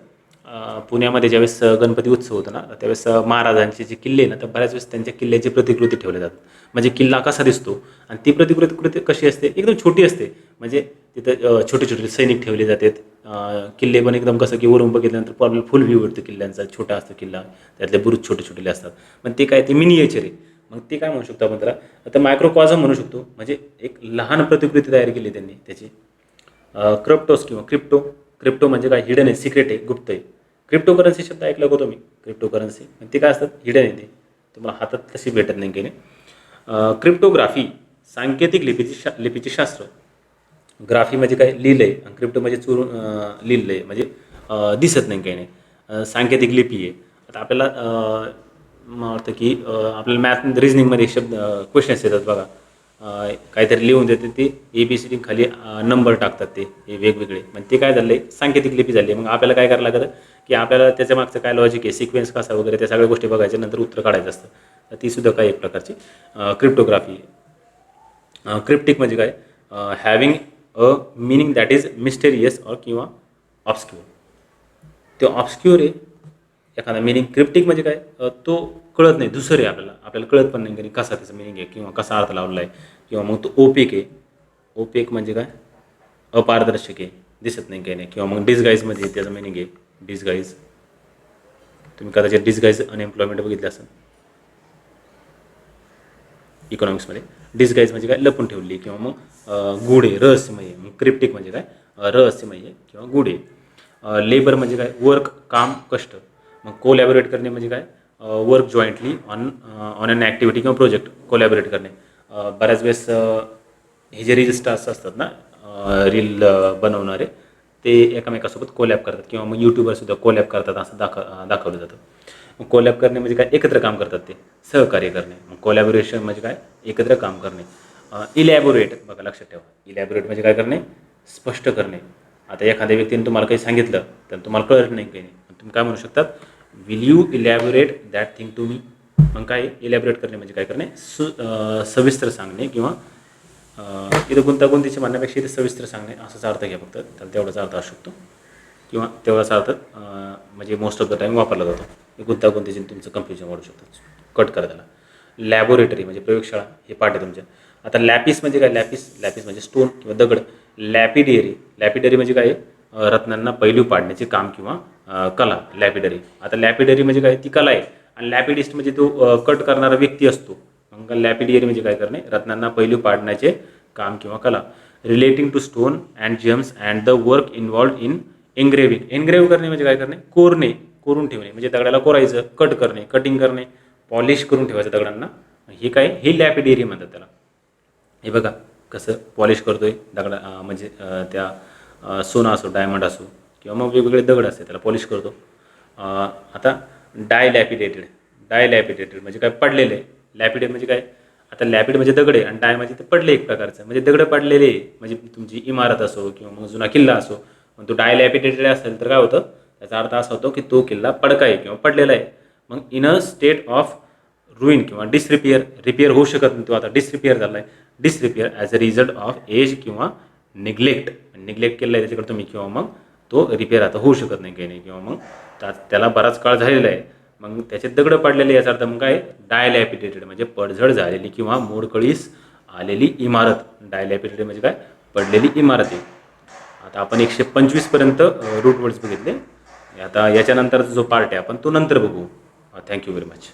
पुण्यामध्ये ज्यावेळेस गणपती उत्सव होतो ना, त्यावेळेस महाराजांचे जे किल्ले ना, तर बऱ्याच वेळेस त्यांच्या किल्ल्याची प्रतिकृती ठेवल्या जातात. म्हणजे किल्ला कसा दिसतो आणि ती प्रतिकृती कशी असते, एकदम छोटी असते. म्हणजे तिथं छोटे छोटे सैनिक ठेवले जातात. किल्ले पण एकदम कसं की वरून बघितल्यानंतर आपल्याला फुल व्ह्यू येतो किल्ल्यांचा. छोटा असतो किल्ला, त्यातले बुरुज छोटे छोटेले असतात. पण ते काय, ते मिनिएचर आहे. मग ते काय म्हणू शकतो आपण त्याला, आता मायक्रोकॉझम म्हणू शकतो. म्हणजे एक लहान प्रतिकृती तयार केली त्यांनी त्याची. क्रिप्टोस किंवा क्रिप्टो, क्रिप्टो म्हणजे काय, हिडन आहे, सिक्रेट आहे, गुप्त आहे. क्रिप्टोकरन्सी शब्द ऐकला होतो मी, क्रिप्टोकरन्सी. ते काय असतात, हिडन आहे, ते तुम्हाला हातात तशी भेटत नाही काही. क्रिप्टोग्राफी, सांकेतिक लिपीचे शास्त्र. ग्राफी म्हणजे काय, लिहिलं आहे, आणि क्रिप्टो म्हणजे चोरून लिहिलं आहे, म्हणजे दिसत नाही काही नाही. सांकेतिक लिपी आहे. आता आपल्याला मला वाटतं की आपल्याला मॅथ रिजनिंगमध्ये शब्द क्वेश्चन्स येतात बघा. काहीतरी लिहून देते, ते ABCD खाली नंबर टाकतात, ते हे वेगवेगळे. म्हणजे ते काय झालं आहे, सांकेतिक लिपी झाली आहे. मग आपल्याला काय करायला लागतं की आपल्याला त्याच्या मागचं काय लॉजिक आहे, सिक्वेन्स कसा वगैरे, त्या सगळ्या गोष्टी बघायच्या, नंतर उत्तर काढायचं असतं. तर ती सुद्धा काही एक प्रकारची क्रिप्टोग्राफी आहे. क्रिप्टिक म्हणजे काय, having a meaning that is mysterious और किंवा ऑब्स्क्युअर. ते ऑब्स्क्युअर आहे एखादा मिनिंग. क्रिप्टिक म्हणजे काय, तो कळत नाही, धुसर आहे, आपल्याला कळत पण नाही की कसा त्याचा मिनिंग आहे किंवा कसा अर्थ लावला आहे. किंवा मग तो ओपेक आहे. ओपेक म्हणजे काय, अपारदर्शक आहे, दिसत नाही काही नाही. किंवा मग डिसगाईजमध्ये त्याचं मिनिंग आहे डिसगाईज. तुम्ही कदाचित डिसगाईज अनएम्प्लॉयमेंट बघितलं असेल इकॉनॉमिक्समध्ये. डिसगाईज म्हणजे काय, लपून ठेवली. किंवा मग गूढ आहे, रहस्यमय आहे. मग क्रिप्टिक म्हणजे काय, रहस्यमय आहे किंवा गूढ आहे. लेबर म्हणजे काय, वर्क, काम, कष्ट. मग कोलॅबोरेट करणे म्हणजे काय, work jointly on on an activity किंवा प्रोजेक्ट, कोलॅबोरेट करणे. बऱ्याच वेळेस हे जे रील स्टार्स असतात ना, रील बनवणारे, ते एकमेकासोबत कोलॅब करतात किंवा मग यूट्यूबरसुद्धा कोलॅब करतात असं दाखवलं जातं. मग कोलॅब करणे म्हणजे काय, एकत्र काम करतात, ते सहकार्य करणे. मग कोलॅबोरेशन म्हणजे काय, एकत्र काम करणे. इलॅबोरेट बघा, लक्षात ठेवा, इलॅबोरेट म्हणजे काय करणे, स्पष्ट करणे. आता एखाद्या व्यक्तीने तुम्हाला काही सांगितलं तर तुम्हाला कळत नाही काही नाही, तुम्ही काय म्हणू शकतात, will you elaborate that thing to me. मग काय, इलॅबोरेट करणे म्हणजे काय करणे, सविस्तर सांगणे. किंवा इथं गुंतागुंतीचे म्हणण्यापेक्षा इथे सविस्तर सांगणे असाच अर्थ घ्या फक्त, तर तेवढाच अर्थ असू शकतो. किंवा तेवढाच अर्थ म्हणजे मोस्ट ऑफ द टाईम वापरला जातो. गुंतागुंतीचे तुमचं कन्फ्युजन वाढू शकतं. कट करा त्याला. लॅबोरेटरी म्हणजे प्रयोगशाळा, हे पाठ आहे तुमच्या. आता लॅपिस म्हणजे काय, लॅपिस म्हणजे स्टोन किंवा दगड. लॅपिडरी म्हणजे काय, रत्नांना पैलू पाडण्याचे काम किंवा कला, लॅपिडरी. आता लॅपिडरी म्हणजे काय, ती कला आहे. आणि लॅपिडिस्ट म्हणजे तो कट करणारा व्यक्ती असतो. मग लॅपिडियरी म्हणजे काय करणे, रत्नांना पैलू पाडण्याचे काम किंवा कला. Relating to stone and gems and the work involved in engraving. Engrave करणे म्हणजे काय करणे, कोरून ठेवणे. म्हणजे दगडाला कोरायचं, कट करणे, कटिंग करणे, पॉलिश करून ठेवायचं दगडांना. हे काय, हे लॅपिडेरी म्हणतात त्याला. हे बघा कसं पॉलिश करतोय दगडा, म्हणजे त्या सोनं असो, डायमंड असो किंवा मग वेगवेगळे दगड असते, त्याला पॉलिश करतो. आता डायलॅपिडेटेड म्हणजे काय, पडलेले. लॅपिडेट म्हणजे काय, आता लॅपिड म्हणजे दगड आहे आणि डाय म्हणजे ते पडले एक प्रकारचं, म्हणजे दगड पडलेले. म्हणजे तुमची इमारत असो किंवा मग जुना किल्ला असो, मग तो डायलॅपिडेटेड असेल तर काय होतं, त्याचा अर्थ असा होतो की तो किल्ला पडका आहे किंवा पडलेला आहे. मग इन अ स्टेट ऑफ रुईन किंवा रिपेअर होऊ शकत नाही, तो आता डिसरिपेअर झाला आहे. Disrepair as a result of age किंवा निग्लेक्ट केलेला आहे त्याच्याकडे तुम्ही, किंवा मग तो रिपेअर आता होऊ शकत नाही काही नाही, किंवा मग त्याला बराच काळ झालेला आहे. मग त्याचे दगडं पडलेले, याचा अर्थ मग काय, डायलॅपिडेटेड म्हणजे पडझड झालेली किंवा मोडकळीस आलेली इमारत. डायलॅपिडेटेड म्हणजे काय, पडलेली इमारत आहे. आता आपण 125पर्यंत रूट वर्ड्स बघितले. आता याच्यानंतरचा जो पार्ट आहे आपण तो नंतर बघू. Thank you very much.